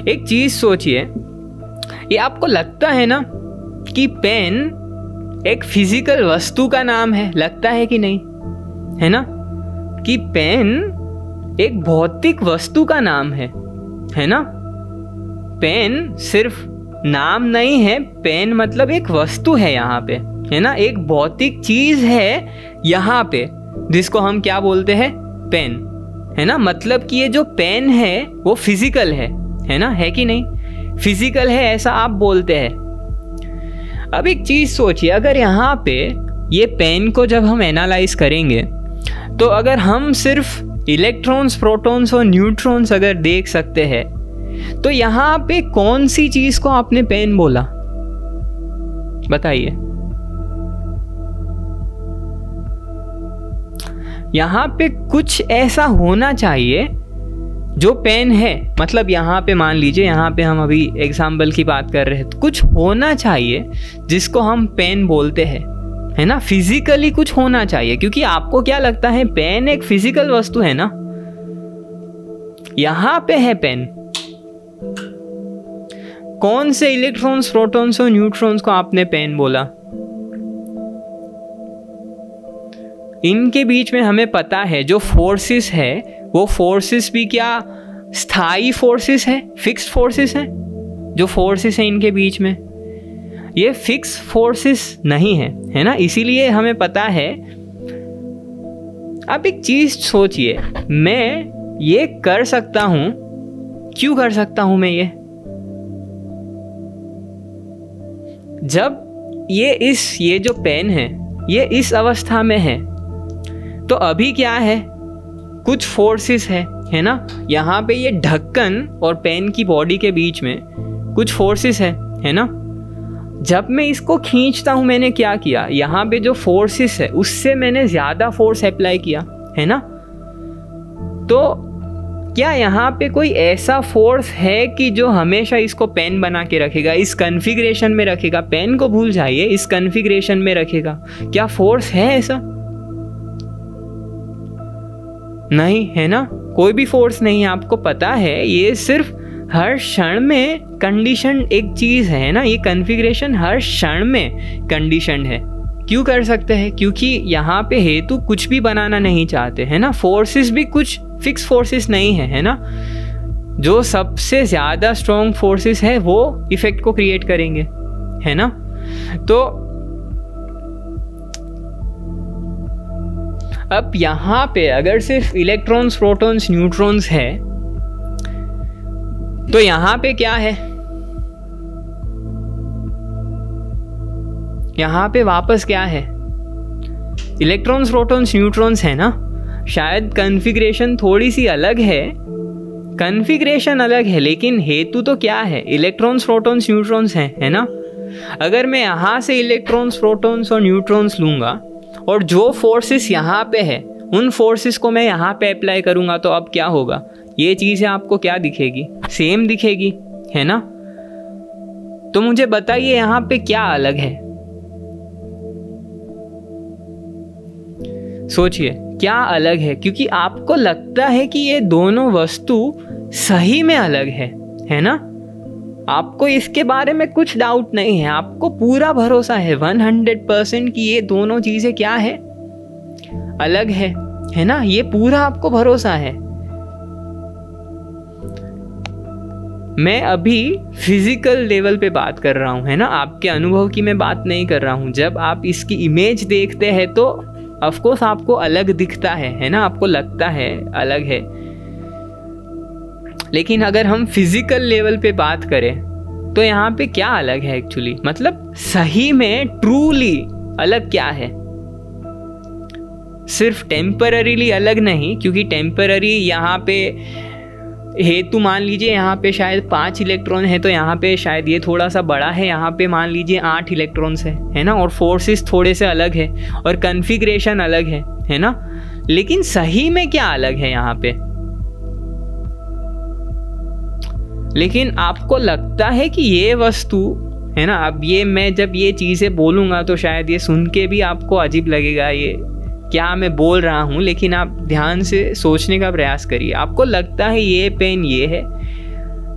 एक चीज सोचिए, ये आपको लगता है ना कि पेन एक फिजिकल वस्तु का नाम है, लगता है कि नहीं, है ना। कि पेन एक भौतिक वस्तु का नाम है ना। पेन सिर्फ नाम नहीं है, पेन मतलब एक वस्तु है यहाँ पे, है ना। एक भौतिक चीज है यहाँ पे जिसको हम क्या बोलते हैं? पेन, है ना। मतलब कि ये जो पेन है वो फिजिकल है ना, है कि नहीं? फिजिकल है ऐसा आप बोलते हैं। अब एक चीज सोचिए, अगर यहाँ पे ये पेन को जब हम एनालाइज करेंगे तो अगर हम सिर्फ इलेक्ट्रॉन्स, प्रोटॉन्स और न्यूट्रॉन्स अगर देख सकते हैं तो यहाँ पे कौन सी चीज को आपने पेन बोला? बताइए। यहाँ पे कुछ ऐसा होना चाहिए जो पेन है। मतलब यहाँ पे मान लीजिए, यहाँ पे हम अभी एग्जाम्पल की बात कर रहे हैं, तो कुछ होना चाहिए जिसको हम पेन बोलते हैं, है ना। फिजिकली कुछ होना चाहिए, क्योंकि आपको क्या लगता है पेन एक फिजिकल वस्तु है ना। यहाँ पे है पेन। कौन से इलेक्ट्रॉन्स, प्रोटॉन्स और न्यूट्रॉन्स को आपने पेन बोला? इनके बीच में हमें पता है जो फोर्सेस है वो फोर्सेस भी क्या स्थायी फोर्सेस है, फिक्स्ड फोर्सेस है। जो फोर्सेस है इनके बीच में ये फिक्स फोर्सेस नहीं है ना। इसीलिए हमें पता है। अब एक चीज सोचिए, मैं ये कर सकता हूं, क्यों कर सकता हूं मैं ये? जब ये जो पेन है ये इस अवस्था में है तो अभी क्या है? कुछ फोर्सेस है ना। यहाँ पे ये ढक्कन और पेन की बॉडी के बीच में कुछ फोर्सेस है ना। जब मैं इसको खींचता हूँ, मैंने क्या किया? यहाँ पे जो फोर्सेस है उससे मैंने ज़्यादा फोर्स अप्लाई किया, है ना। तो क्या यहाँ पे कोई ऐसा फोर्स है कि जो हमेशा इसको पेन बना के रखेगा, इस कॉन्फ़िगरेशन में रखेगा? पेन को भूल जाइए, इस कॉन्फ़िगरेशन में रखेगा। क्या फोर्स है ऐसा? नहीं, है ना? कोई भी फोर्स नहीं है। आपको पता है ये सिर्फ हर क्षण में कंडीशन एक चीज़ है ना, ये कॉन्फ़िगरेशन हर क्षण में कंडीशन है। क्यों कर सकते हैं? क्योंकि यहाँ पे हेतु कुछ भी बनाना नहीं चाहते, है ना। फोर्सेस भी कुछ फिक्स फोर्सेस नहीं है ना। जो सबसे ज़्यादा स्ट्रॉन्ग फोर्सेस है वो इफेक्ट को क्रिएट करेंगे, है ना। तो अब यहाँ पे अगर सिर्फ इलेक्ट्रॉन्स, प्रोटॉन्स, न्यूट्रॉन्स है तो यहाँ पे क्या है? यहाँ पे वापस क्या है? इलेक्ट्रॉन्स, प्रोटॉन्स, न्यूट्रॉन्स है ना। शायद कॉन्फ़िगरेशन थोड़ी सी अलग है, कॉन्फ़िगरेशन अलग है, लेकिन हेतु तो क्या है? इलेक्ट्रॉन्स, प्रोटॉन्स, न्यूट्रॉन्स है ना। अगर मैं यहाँ से इलेक्ट्रॉन्स, प्रोटॉन्स और न्यूट्रॉन्स लूँगा और जो फोर्सेस यहाँ पे है उन फोर्सेस को मैं यहाँ पे अप्लाई करूँगा तो अब क्या होगा? ये चीज़ें आपको क्या दिखेगी? सेम दिखेगी, है ना। तो मुझे बताइए यहाँ पे क्या अलग है? सोचिए क्या अलग है, क्योंकि आपको लगता है कि ये दोनों वस्तु सही में अलग है ना। आपको इसके बारे में कुछ डाउट नहीं है, आपको पूरा भरोसा है 100% कि ये दोनों चीज़ें क्या है? अलग है ना। ये पूरा आपको भरोसा है। मैं अभी फिजिकल लेवल पे बात कर रहा हूँ, है ना। आपके अनुभव की मैं बात नहीं कर रहा हूँ। जब आप इसकी इमेज देखते हैं तो ऑफ कोर्स आपको अलग दिखता है ना, आपको लगता है अलग है। लेकिन अगर हम फिजिकल लेवल पे बात करें तो यहाँ पे क्या अलग है एक्चुअली? मतलब सही में ट्रूली अलग क्या है? सिर्फ टेम्पररीली अलग नहीं, क्योंकि टेम्पररी यहाँ पे हेतु मान लीजिए यहाँ पे शायद 5 इलेक्ट्रॉन है तो यहाँ पे शायद ये थोड़ा सा बड़ा है, यहाँ पे मान लीजिए 8 इलेक्ट्रॉन्स है ना। और फोर्सेस थोड़े से अलग है और कॉन्फ़िगरेशन अलग है ना। लेकिन सही में क्या अलग है यहाँ पे? लेकिन आपको लगता है कि ये वस्तु है ना। अब ये मैं जब ये चीज़ें बोलूँगा तो शायद ये सुन के भी आपको अजीब लगेगा ये क्या मैं बोल रहा हूँ, लेकिन आप ध्यान से सोचने का प्रयास करिए। आपको लगता है ये पेन ये है,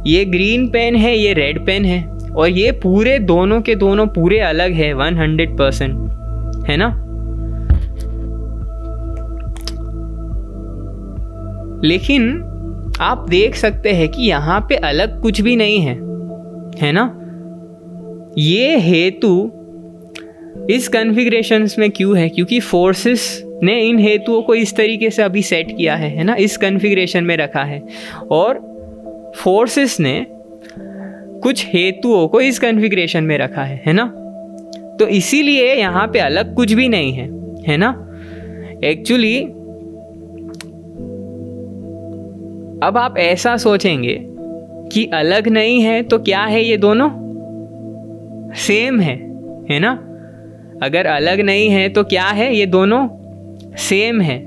ये ग्रीन पेन है, ये रेड पेन है, और ये पूरे दोनों के दोनों पूरे अलग है 100%, है ना। लेकिन आप देख सकते हैं कि यहाँ पे अलग कुछ भी नहीं है ना। ये हेतु इस कॉन्फ़िगरेशंस में क्यों है? क्योंकि फोर्सेस ने इन हेतुओं को इस तरीके से अभी सेट किया है ना, इस कॉन्फ़िगरेशन में रखा है, और फोर्सेस ने कुछ हेतुओं को इस कॉन्फ़िगरेशन में रखा है ना। तो इसीलिए यहाँ पे अलग कुछ भी नहीं है ना। एक्चुअली अब आप ऐसा सोचेंगे कि अलग नहीं है तो क्या है? ये दोनों सेम है ना। अगर अलग नहीं है तो क्या है? ये दोनों सेम है।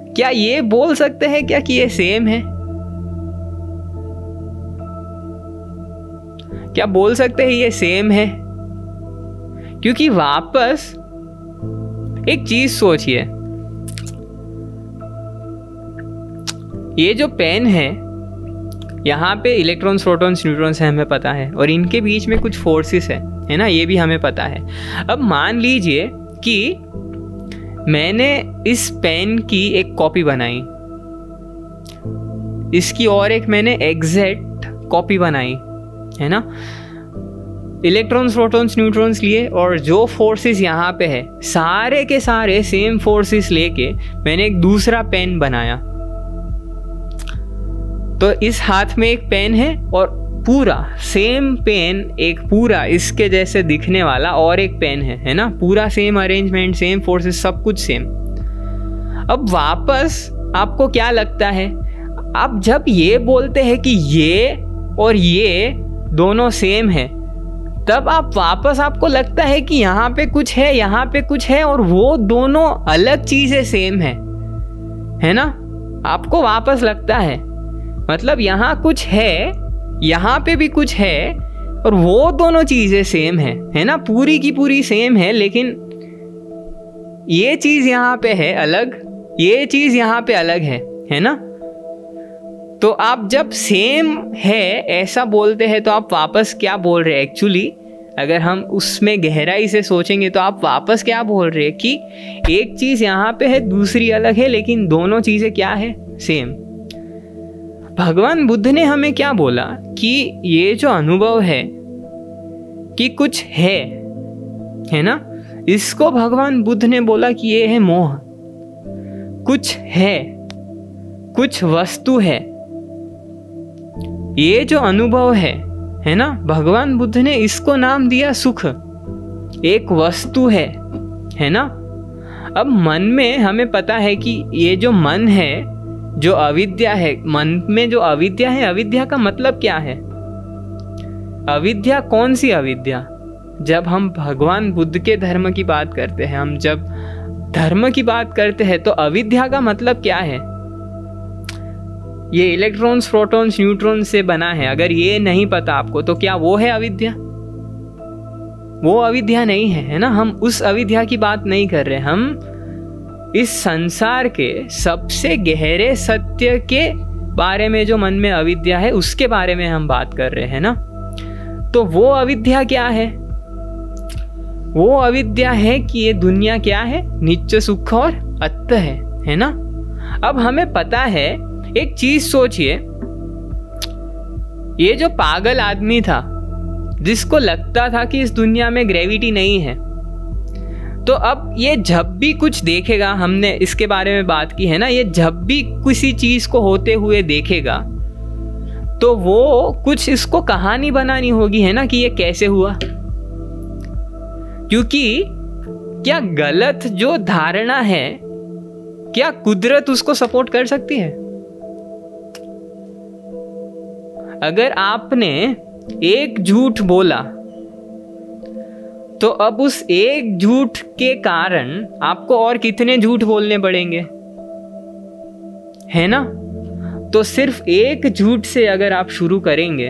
क्या ये बोल सकते हैं क्या कि ये सेम है? क्या बोल सकते हैं ये सेम है? क्योंकि वापस एक चीज सोचिए, ये जो पेन है यहाँ पे इलेक्ट्रॉन्स, प्रोटॉन्स, न्यूट्रॉन्स है, हमें पता है, और इनके बीच में कुछ फोर्सेस है ना, ये भी हमें पता है। अब मान लीजिए कि मैंने इस पेन की एक कॉपी बनाई, इसकी और एक मैंने एग्जैक्ट कॉपी बनाई, है ना। इलेक्ट्रॉन्स, प्रोटॉन्स, न्यूट्रॉन्स लिए, और जो फोर्सेस यहाँ पे है सारे के सारे सेम फोर्सेस लेके मैंने एक दूसरा पेन बनाया। तो इस हाथ में एक पेन है और पूरा सेम पेन, एक पूरा इसके जैसे दिखने वाला और एक पेन है ना। पूरा सेम अरेंजमेंट, सेम फोर्सेस, सब कुछ सेम। अब वापस आपको क्या लगता है? आप जब ये बोलते हैं कि ये और ये दोनों सेम है, तब आप वापस आपको लगता है कि यहाँ पे कुछ है, यहाँ पे कुछ है, और वो दोनों अलग चीजें सेम है ना। आपको वापस लगता है, मतलब यहाँ कुछ है, यहाँ पे भी कुछ है, और वो दोनों चीज़ें सेम है ना, पूरी की पूरी सेम है, लेकिन ये चीज़ यहाँ पे है अलग, ये चीज़ यहाँ पे अलग है ना। तो आप जब सेम है ऐसा बोलते हैं तो आप वापस क्या बोल रहे हैं एक्चुअली? अगर हम उसमें गहराई से सोचेंगे तो आप वापस क्या बोल रहे हैं कि एक चीज़ यहाँ पे है, दूसरी अलग है, लेकिन दोनों चीज़ें क्या है? सेम। भगवान बुद्ध ने हमें क्या बोला कि ये जो अनुभव है कि कुछ है ना, इसको भगवान बुद्ध ने बोला कि ये है मोह। कुछ है, कुछ वस्तु है, ये जो अनुभव है ना, भगवान बुद्ध ने इसको नाम दिया सुख। एक वस्तु है ना। अब मन में हमें पता है कि ये जो मन है, जो अविद्या है, मन में जो अविद्या है, अविद्या का मतलब क्या है? अविद्या कौन सी अविद्या? जब हम भगवान बुद्ध के धर्म की बात करते हैं, हम जब धर्म की बात करते हैं, तो अविद्या का मतलब क्या है? ये इलेक्ट्रॉन्स, प्रोटॉन्स, न्यूट्रॉन्स से बना है। अगर ये नहीं पता आपको तो क्या वो है अविद्या? वो अविद्या नहीं है ना। हम उस अविद्या की बात नहीं कर रहे, हम इस संसार के सबसे गहरे सत्य के बारे में जो मन में अविद्या है उसके बारे में हम बात कर रहे हैं ना। तो वो अविद्या क्या है? वो अविद्या है कि ये दुनिया क्या है? नित्य सुख और अत्त है ना। अब हमें पता है, एक चीज सोचिए, ये जो पागल आदमी था जिसको लगता था कि इस दुनिया में ग्रेविटी नहीं है, तो अब ये जब भी कुछ देखेगा, हमने इसके बारे में बात की है ना, ये जब भी किसी चीज को होते हुए देखेगा तो वो कुछ इसको कहानी बनानी होगी है ना कि ये कैसे हुआ। क्योंकि क्या गलत जो धारणा है, क्या कुदरत उसको सपोर्ट कर सकती है? अगर आपने एक झूठ बोला तो अब उस एक झूठ के कारण आपको और कितने झूठ बोलने पड़ेंगे, है ना। तो सिर्फ एक झूठ से अगर आप शुरू करेंगे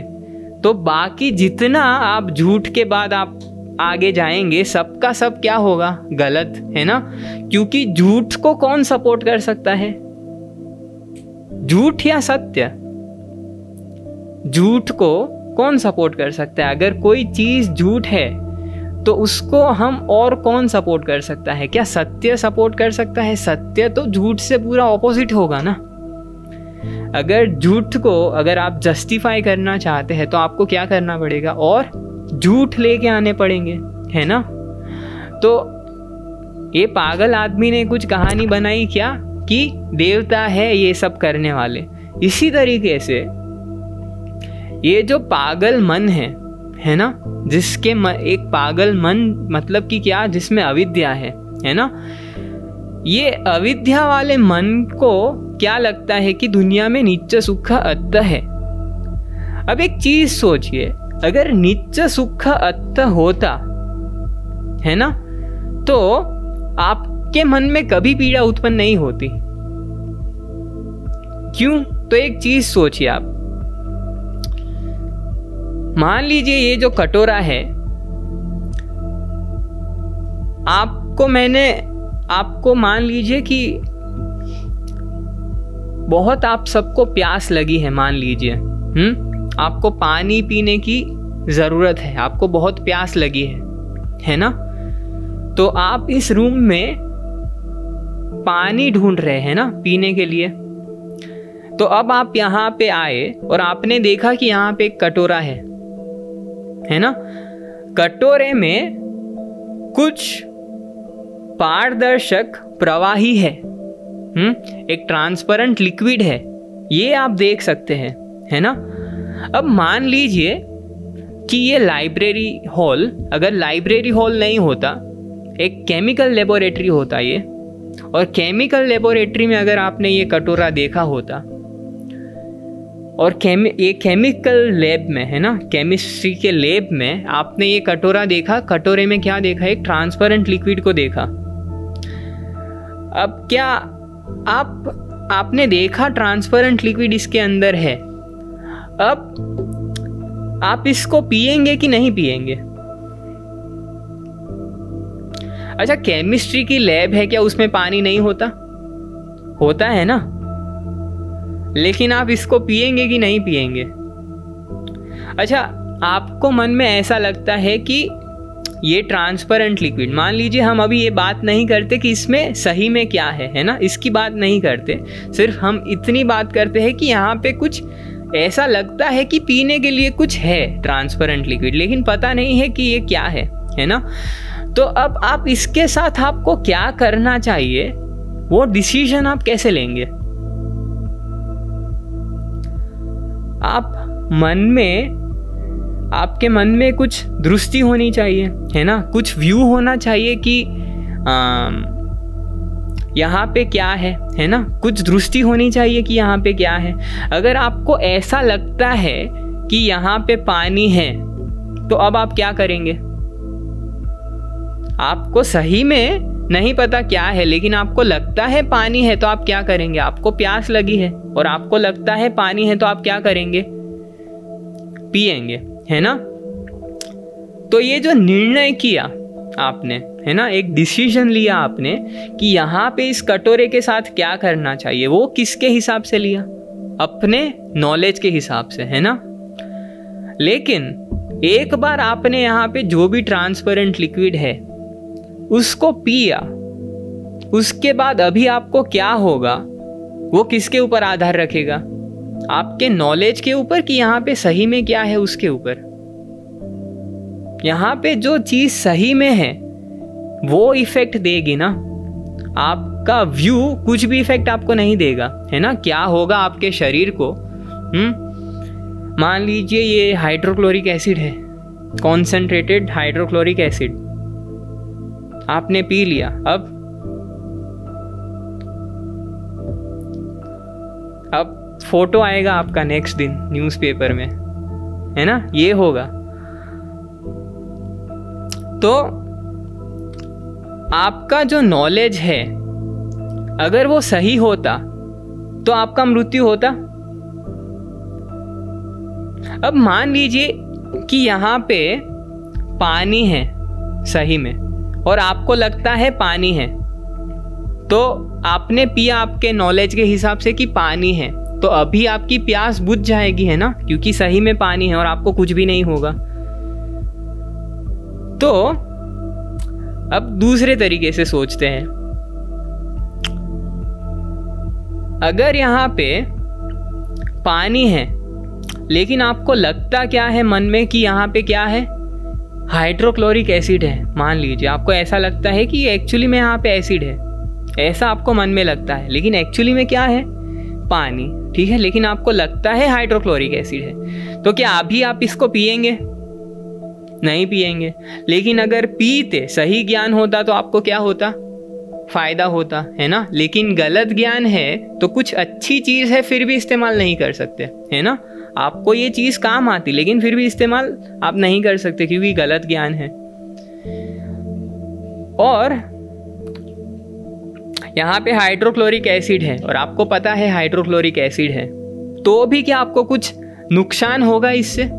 तो बाकी जितना आप झूठ के बाद आप आगे जाएंगे, सबका सब क्या होगा? गलत, है ना। क्योंकि झूठ को कौन सपोर्ट कर सकता है? झूठ या सत्य? झूठ को कौन सपोर्ट कर सकता है? अगर कोई चीज झूठ है तो उसको हम और कौन सपोर्ट कर सकता है? क्या सत्य सपोर्ट कर सकता है? सत्य तो झूठ से पूरा ऑपोजिट होगा ना। अगर झूठ को अगर आप जस्टिफाई करना चाहते हैं तो आपको क्या करना पड़ेगा? और झूठ लेके आने पड़ेंगे, है ना। तो ये पागल आदमी ने कुछ कहानी बनाई क्या कि देवता है ये सब करने वाले। इसी तरीके से ये जो पागल मन है ना, जिसके एक पागल मन मतलब कि क्या? जिसमें अविद्या है ना। ये अविद्या वाले मन को क्या लगता है कि दुनिया में नित्य सुख अत्त है। अब एक चीज सोचिए, अगर नित्य सुख अत्त होता है ना, तो आपके मन में कभी पीड़ा उत्पन्न नहीं होती। क्यों? तो एक चीज सोचिए आप, मान लीजिए ये जो कटोरा है, आपको मान लीजिए कि बहुत आप सबको प्यास लगी है, मान लीजिए आपको पानी पीने की जरूरत है, आपको बहुत प्यास लगी है ना। तो आप इस रूम में पानी ढूंढ रहे हैं ना पीने के लिए। तो अब आप यहाँ पे आए और आपने देखा कि यहाँ पे एक कटोरा है ना। कटोरे में कुछ पारदर्शक प्रवाही एक ट्रांसपेरेंट लिक्विड है, ये आप देख सकते हैं, है ना। अब मान लीजिए कि ये लाइब्रेरी हॉल, अगर लाइब्रेरी हॉल नहीं होता, एक केमिकल लेबोरेटरी होता ये, और केमिकल लेबोरेटरी में अगर आपने ये कटोरा देखा होता, और ये केमिकल लैब में है ना, केमिस्ट्री के लैब में आपने ये कटोरा देखा, कटोरे में क्या देखा? एक ट्रांसपेरेंट लिक्विड को देखा। अब क्या आप आपने देखा ट्रांसपेरेंट लिक्विड इसके अंदर है, अब आप इसको पिएंगे कि नहीं पिएंगे? अच्छा, केमिस्ट्री की लैब है, क्या उसमें पानी नहीं होता? होता है ना। लेकिन आप इसको पिएंगे कि नहीं पिएंगे? अच्छा, आपको मन में ऐसा लगता है कि ये ट्रांसपेरेंट लिक्विड, मान लीजिए हम अभी ये बात नहीं करते कि इसमें सही में क्या है ना, इसकी बात नहीं करते, सिर्फ हम इतनी बात करते हैं कि यहाँ पे कुछ ऐसा लगता है कि पीने के लिए कुछ है ट्रांसपेरेंट लिक्विड, लेकिन पता नहीं है कि ये क्या है ना। तो अब आप इसके साथ आपको क्या करना चाहिए, वो डिसीजन आप कैसे लेंगे? आपके मन में कुछ दृष्टि होनी चाहिए, है ना, कुछ व्यू होना चाहिए कि यहाँ पे क्या है ना, कुछ दृष्टि होनी चाहिए कि यहाँ पे क्या है। अगर आपको ऐसा लगता है कि यहाँ पे पानी है, तो अब आप क्या करेंगे? आपको सही में नहीं पता क्या है, लेकिन आपको लगता है पानी है, तो आप क्या करेंगे? आपको प्यास लगी है और आपको लगता है पानी है, तो आप क्या करेंगे? पिएंगे, है ना। तो ये जो निर्णय किया आपने, है ना, एक डिसीजन लिया आपने कि यहाँ पे इस कटोरे के साथ क्या करना चाहिए, वो किसके हिसाब से लिया? अपने नॉलेज के हिसाब से, है ना। लेकिन एक बार आपने यहाँ पे जो भी ट्रांसपेरेंट लिक्विड है उसको पिया, उसके बाद अभी आपको क्या होगा वो किसके ऊपर आधार रखेगा? आपके नॉलेज के ऊपर कि यहाँ पे सही में क्या है उसके ऊपर। यहाँ पे जो चीज सही में है वो इफेक्ट देगी ना, आपका व्यू कुछ भी इफेक्ट आपको नहीं देगा, है ना। क्या होगा आपके शरीर को? मान लीजिए ये हाइड्रोक्लोरिक एसिड है, कॉन्सेंट्रेटेड हाइड्रोक्लोरिक एसिड, आपने पी लिया, अब फोटो आएगा आपका नेक्स्ट दिन न्यूज़पेपर में, है ना, ये होगा। तो आपका जो नॉलेज है अगर वो सही होता तो आपका मृत्यु होता। अब मान लीजिए कि यहाँ पे पानी है सही में, और आपको लगता है पानी है, तो आपने पिया आपके नॉलेज के हिसाब से कि पानी है, तो अभी आपकी प्यास बुझ जाएगी, है ना, क्योंकि सही में पानी है और आपको कुछ भी नहीं होगा। तो अब दूसरे तरीके से सोचते हैं, अगर यहाँ पे पानी है लेकिन आपको लगता क्या है मन में कि यहाँ पे क्या है? हाइड्रोक्लोरिक एसिड है। मान लीजिए आपको ऐसा लगता है कि एक्चुअली में यहाँ पे एसिड है, ऐसा आपको मन में लगता है, लेकिन एक्चुअली में क्या है? पानी, ठीक है, लेकिन आपको लगता है हाइड्रोक्लोरिक एसिड है। तो क्या अभी आप इसको पिएंगे? नहीं पिएंगे। लेकिन अगर पीते, सही ज्ञान होता तो आपको क्या होता? फायदा होता, है ना। लेकिन गलत ज्ञान है तो कुछ अच्छी चीज है फिर भी इस्तेमाल नहीं कर सकते, है ना। आपको ये चीज काम आती लेकिन फिर भी इस्तेमाल आप नहीं कर सकते क्योंकि गलत ज्ञान है। और यहाँ पे हाइड्रोक्लोरिक एसिड है और आपको पता है हाइड्रोक्लोरिक एसिड है, तो भी क्या आपको कुछ नुकसान होगा इससे?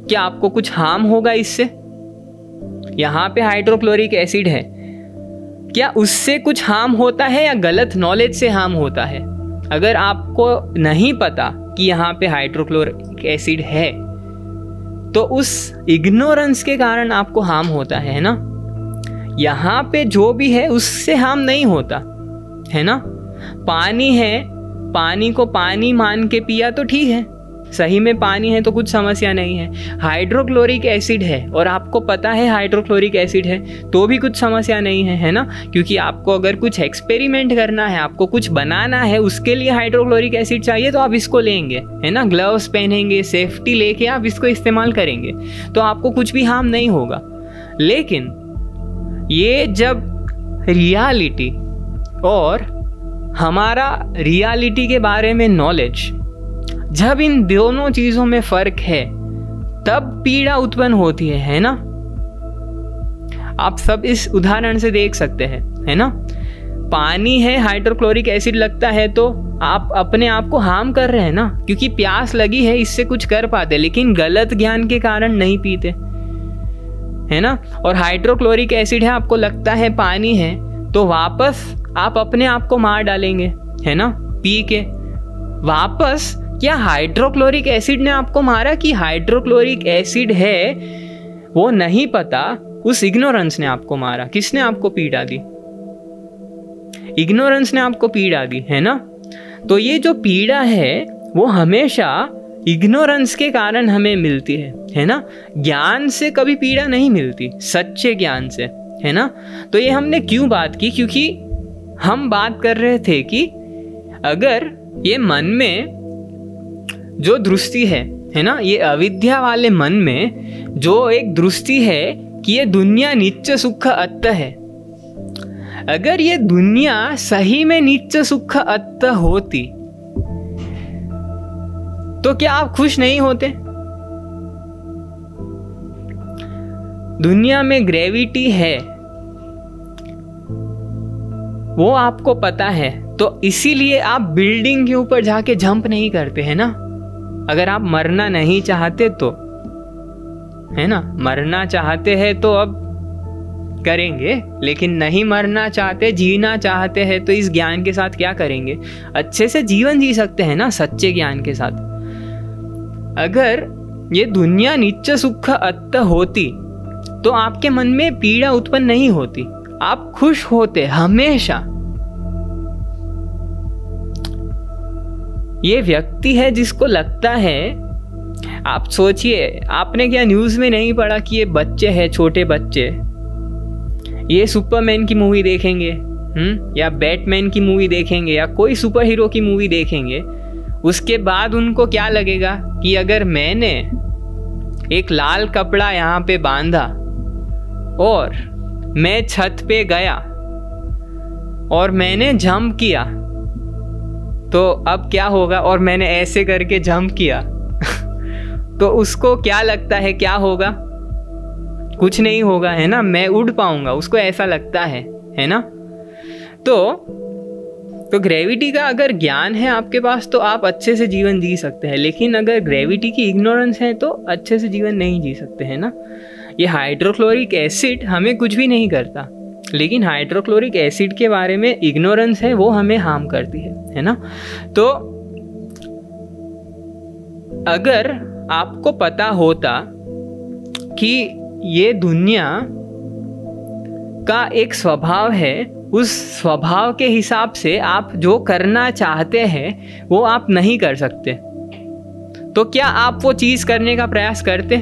क्या आपको कुछ हार्म होगा इससे? यहाँ पे हाइड्रोक्लोरिक एसिड है, क्या उससे कुछ हार्म होता है या गलत नॉलेज से हार्म होता है? अगर आपको नहीं पता कि यहाँ पे हाइड्रोक्लोरिक एसिड है तो उस इग्नोरेंस के कारण आपको हार्म होता है ना। यहाँ पे जो भी है उससे हार्म नहीं होता, है ना। पानी है, पानी को पानी मान के पिया तो ठीक है, सही में पानी है तो कुछ समस्या नहीं है। हाइड्रोक्लोरिक एसिड है और आपको पता है हाइड्रोक्लोरिक एसिड है तो भी कुछ समस्या नहीं है, है ना। क्योंकि आपको अगर कुछ एक्सपेरिमेंट करना है, आपको कुछ बनाना है, उसके लिए हाइड्रोक्लोरिक एसिड चाहिए तो आप इसको लेंगे, है ना। ग्लव्स पहनेंगे, सेफ्टी लेके आप इसको इस्तेमाल करेंगे तो आपको कुछ भी हार्म नहीं होगा। लेकिन ये जब रियलिटी और हमारा रियलिटी के बारे में नॉलेज, जब इन दोनों चीजों में फर्क है तब पीड़ा उत्पन्न होती है ना। आप सब इस उदाहरण से देख सकते हैं, है ना। पानी है, हाइड्रोक्लोरिक एसिड लगता है तो आप अपने आप को हार्म कर रहे हैं ना, क्योंकि प्यास लगी है इससे कुछ कर पाते, लेकिन गलत ज्ञान के कारण नहीं पीते, है ना। और हाइड्रोक्लोरिक एसिड है, आपको लगता है पानी है, तो वापस आप अपने आप को मार डालेंगे, है ना, पी के वापस। क्या हाइड्रोक्लोरिक एसिड ने आपको मारा कि हाइड्रोक्लोरिक एसिड है वो नहीं पता, उस इग्नोरेंस ने आपको मारा। किसने आपको पीड़ा दी? इग्नोरेंस ने आपको पीड़ा दी, है ना। तो ये जो पीड़ा है वो हमेशा इग्नोरेंस के कारण हमें मिलती है ना। ज्ञान से कभी पीड़ा नहीं मिलती, सच्चे ज्ञान से, है ना। तो ये हमने क्यों बात की? क्योंकि हम बात कर रहे थे कि अगर ये मन में जो दृष्टि है ना, ये अविद्या वाले मन में जो एक दृष्टि है कि ये दुनिया नित्य सुख अत्त है, अगर ये दुनिया सही में नित्य सुख अत्त होती तो क्या आप खुश नहीं होते? दुनिया में ग्रेविटी है वो आपको पता है, तो इसीलिए आप बिल्डिंग के ऊपर जाके जंप नहीं करते, है ना। अगर आप मरना नहीं चाहते तो, है ना, मरना चाहते हैं तो अब करेंगे, लेकिन नहीं मरना चाहते, जीना चाहते हैं तो इस ज्ञान के साथ क्या करेंगे? अच्छे से जीवन जी सकते हैं ना, सच्चे ज्ञान के साथ। अगर ये दुनिया नित्य सुख अत्त होती तो आपके मन में पीड़ा उत्पन्न नहीं होती, आप खुश होते हमेशा। ये व्यक्ति है जिसको लगता है, आप सोचिए, आपने क्या न्यूज़ में नहीं पढ़ा कि ये बच्चे हैं, छोटे बच्चे, ये सुपरमैन की मूवी देखेंगे, या बैटमैन की मूवी देखेंगे, या कोई सुपर हीरो की मूवी देखेंगे, उसके बाद उनको क्या लगेगा कि अगर मैंने एक लाल कपड़ा यहाँ पे बांधा और मैं छत पे गया और मैंने जंप किया तो अब क्या होगा, और मैंने ऐसे करके जंप किया तो उसको क्या लगता है क्या होगा? कुछ नहीं होगा, है ना, मैं उड़ पाऊंगा, उसको ऐसा लगता है ना। तो ग्रेविटी का अगर ज्ञान है आपके पास तो आप अच्छे से जीवन जी सकते हैं, लेकिन अगर ग्रेविटी की इग्नोरेंस है तो अच्छे से जीवन नहीं जी सकते, है ना। ये हाइड्रोक्लोरिक एसिड हमें कुछ भी नहीं करता, लेकिन हाइड्रोक्लोरिक एसिड के बारे में इग्नोरेंस है वो हमें हार्म करती है ना। तो अगर आपको पता होता कि ये दुनिया का एक स्वभाव है, उस स्वभाव के हिसाब से आप जो करना चाहते हैं वो आप नहीं कर सकते, तो क्या आप वो चीज करने का प्रयास करते?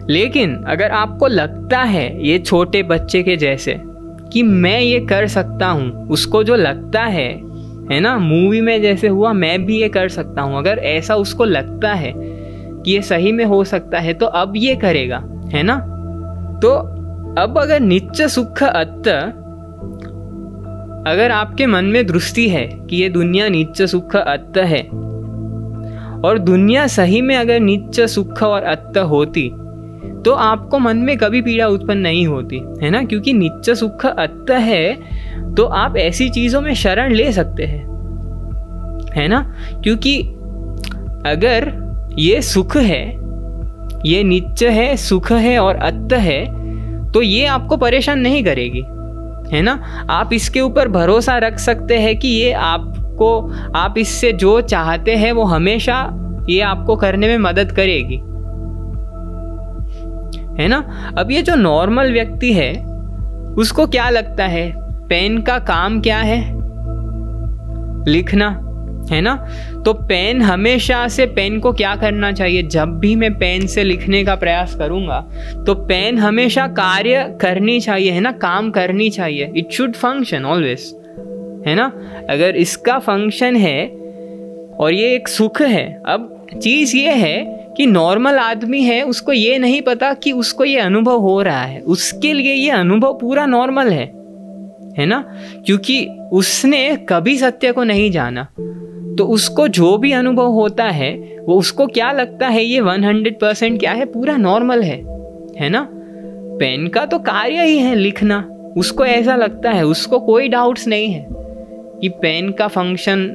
लेकिन अगर आपको लगता है ये छोटे बच्चे के जैसे कि मैं ये कर सकता हूँ, उसको जो लगता है ना, मूवी में जैसे हुआ मैं भी ये कर सकता हूँ, अगर ऐसा उसको लगता है कि ये सही में हो सकता है तो अब ये करेगा, है ना। तो अब अगर नित्य सुख अत्त, अगर आपके मन में दृष्टि है कि ये दुनिया नित्य सुख अत्त है, और दुनिया सही में अगर नित्य सुख और अत्त होती तो आपको मन में कभी पीड़ा उत्पन्न नहीं होती, है ना, क्योंकि नित्य सुख अत्त है तो आप ऐसी चीजों में शरण ले सकते हैं, है ना। क्योंकि अगर ये सुख है, ये नित्य है, सुख है और अत्त है, तो ये आपको परेशान नहीं करेगी, है ना। आप इसके ऊपर भरोसा रख सकते हैं कि ये आपको, आप इससे जो चाहते हैं वो हमेशा ये आपको करने में मदद करेगी, है ना। अब ये जो नॉर्मल व्यक्ति है उसको क्या लगता है, पेन का काम क्या है? लिखना, है ना। तो पेन हमेशा से, पेन को क्या करना चाहिए? जब भी मैं पेन से लिखने का प्रयास करूंगा तो पेन हमेशा कार्य करनी चाहिए, है ना, काम करनी चाहिए। इट शुड फंक्शन ऑलवेज, है ना। अगर इसका फंक्शन है और ये एक सुख है, अब चीज ये है कि नॉर्मल आदमी है, उसको ये नहीं पता कि उसको ये अनुभव हो रहा है, उसके लिए ये अनुभव पूरा नॉर्मल है ना, क्योंकि उसने कभी सत्य को नहीं जाना। तो उसको जो भी अनुभव होता है वो उसको क्या लगता है, ये 100% क्या है, पूरा नॉर्मल है ना। पेन का तो कार्य ही है लिखना, उसको ऐसा लगता है, उसको कोई डाउट्स नहीं है कि पेन का फंक्शन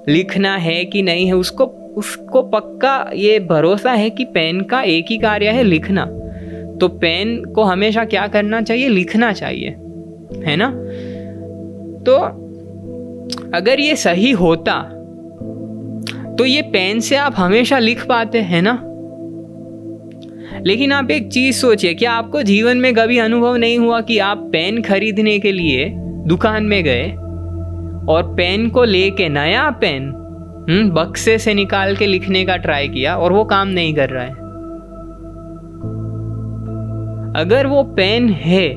लिखना है कि नहीं है। उसको पक्का ये भरोसा है कि पेन का एक ही कार्य है, लिखना। तो पेन को हमेशा क्या करना चाहिए? लिखना चाहिए, है ना। तो अगर ये सही होता तो ये पेन से आप हमेशा लिख पाते, है ना। लेकिन आप एक चीज सोचिए, क्या आपको जीवन में कभी अनुभव नहीं हुआ कि आप पेन खरीदने के लिए दुकान में गए और पेन को लेके, नया पेन बक्से से निकाल के लिखने का ट्राई किया और वो काम नहीं कर रहा है? अगर वो पेन है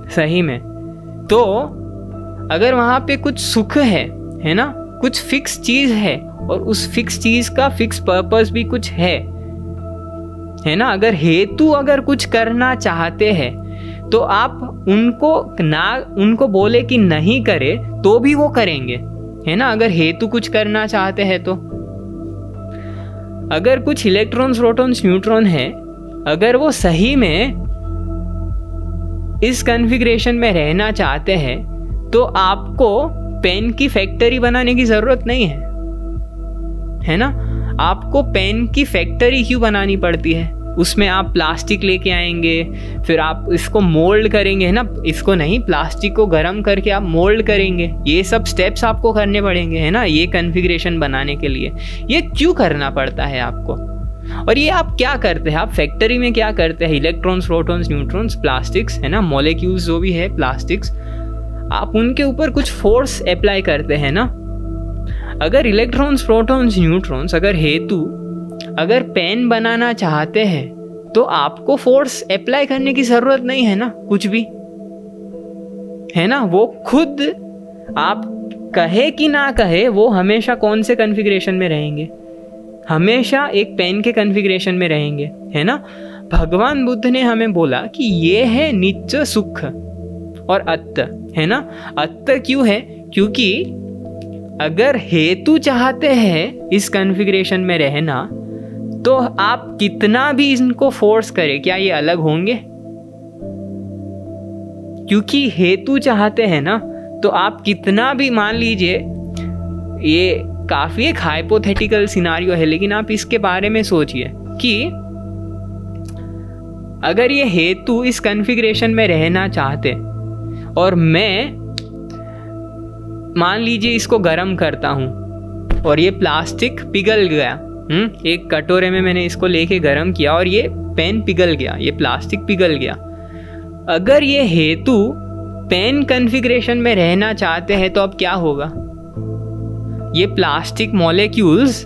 सही में, तो अगर वहां पे कुछ सुख है ना, कुछ फिक्स चीज है और उस फिक्स चीज का फिक्स पर्पस भी कुछ है ना। अगर हेतु अगर कुछ करना चाहते हैं तो आप उनको बोले कि नहीं करे तो भी वो करेंगे, है ना। अगर हेतु कुछ करना चाहते हैं तो अगर कुछ इलेक्ट्रॉन्स, प्रोटॉन्स, न्यूट्रॉन है, अगर वो सही में इस कॉन्फ़िगरेशन में रहना चाहते हैं तो आपको पेन की फैक्ट्री बनाने की जरूरत नहीं है ना। आपको पेन की फैक्ट्री क्यों बनानी पड़ती है? उसमें आप प्लास्टिक लेके आएंगे, फिर आप इसको मोल्ड करेंगे, है ना। इसको नहीं, प्लास्टिक को गर्म करके आप मोल्ड करेंगे। ये सब स्टेप्स आपको करने पड़ेंगे, है ना, ये कॉन्फ़िगरेशन बनाने के लिए। ये क्यों करना पड़ता है आपको? और ये आप क्या करते हैं? आप फैक्ट्री में क्या करते हैं? इलेक्ट्रॉन्स, प्रोटॉन्स, न्यूट्रॉन्स, प्लास्टिक्स, है ना, मॉलिक्यूल्स जो भी है प्लास्टिक्स, आप उनके ऊपर कुछ फोर्स अप्लाई करते हैं ना। अगर इलेक्ट्रॉन्स, प्रोटॉन्स, न्यूट्रॉन्स, अगर हेतु अगर पेन बनाना चाहते हैं तो आपको फोर्स अप्लाई करने की जरूरत नहीं है ना, कुछ भी, है ना। वो खुद, आप कहे कि ना कहे, वो हमेशा कौन से कॉन्फ़िगरेशन में रहेंगे? हमेशा एक पेन के कॉन्फ़िगरेशन में रहेंगे, है ना। भगवान बुद्ध ने हमें बोला कि ये है नित्य सुख और अत्त, है ना। अत्त क्यों है? क्योंकि अगर हेतु चाहते हैं इस कॉन्फ़िगरेशन में रहना तो आप कितना भी इनको फोर्स करें, क्या ये अलग होंगे? क्योंकि हेतु चाहते हैं ना, तो आप कितना भी, मान लीजिए ये काफी एक हाइपोथेटिकल सिनारियो है, लेकिन आप इसके बारे में सोचिए कि अगर ये हेतु इस कॉन्फ़िगरेशन में रहना चाहते और मैं मान लीजिए इसको गर्म करता हूं और ये प्लास्टिक पिघल गया, एक कटोरे में मैंने इसको लेके गर्म किया और ये पेन पिघल गया, ये प्लास्टिक पिघल गया। अगर ये हेतु पेन कॉन्फ़िगरेशन में रहना चाहते हैं तो अब क्या होगा? ये प्लास्टिक मॉलिक्यूल्स,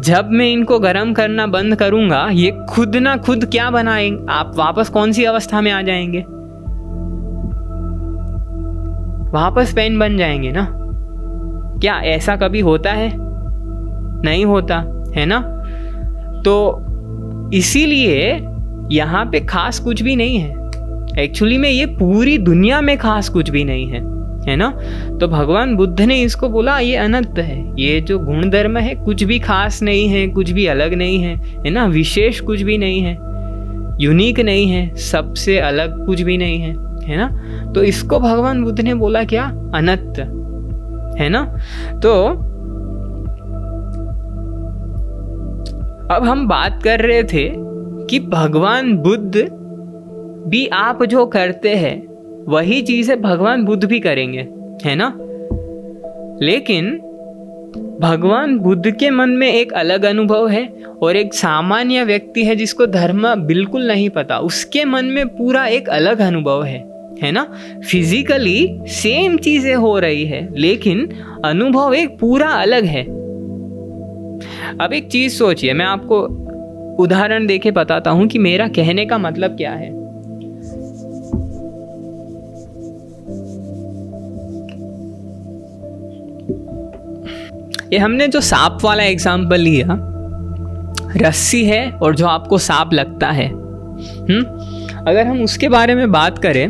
जब मैं इनको गर्म करना बंद करूंगा, ये खुद ना खुद क्या बनाएंगे? आप वापस कौन सी अवस्था में आ जाएंगे? वापस पेन बन जाएंगे ना। क्या ऐसा कभी होता है? नहीं होता, है ना। तो इसीलिए यहाँ पे खास कुछ भी नहीं है। एक्चुअली में ये पूरी दुनिया में खास कुछ भी नहीं है ना। तो भगवान बुद्ध ने इसको बोला ये अनंत है, ये जो गुण धर्म है कुछ भी खास नहीं है, कुछ भी अलग नहीं है ना, विशेष कुछ भी नहीं है, यूनिक नहीं है, सबसे अलग कुछ भी नहीं है ना। तो इसको भगवान बुद्ध ने बोला क्या? अनंत, है ना। तो अब हम बात कर रहे थे कि भगवान बुद्ध भी आप जो करते हैं वही चीजें भगवान बुद्ध भी करेंगे, है ना। लेकिन भगवान बुद्ध के मन में एक अलग अनुभव है और एक सामान्य व्यक्ति है जिसको धर्म बिल्कुल नहीं पता, उसके मन में पूरा एक अलग अनुभव है ना। फिजिकली सेम चीजें हो रही है लेकिन अनुभव एक पूरा अलग है। अब एक चीज सोचिए, मैं आपको उदाहरण देके बताता हूं कि मेरा कहने का मतलब क्या है। ये हमने जो सांप वाला एग्जाम्पल लिया, रस्सी है और जो आपको सांप लगता है, अगर हम उसके बारे में बात करें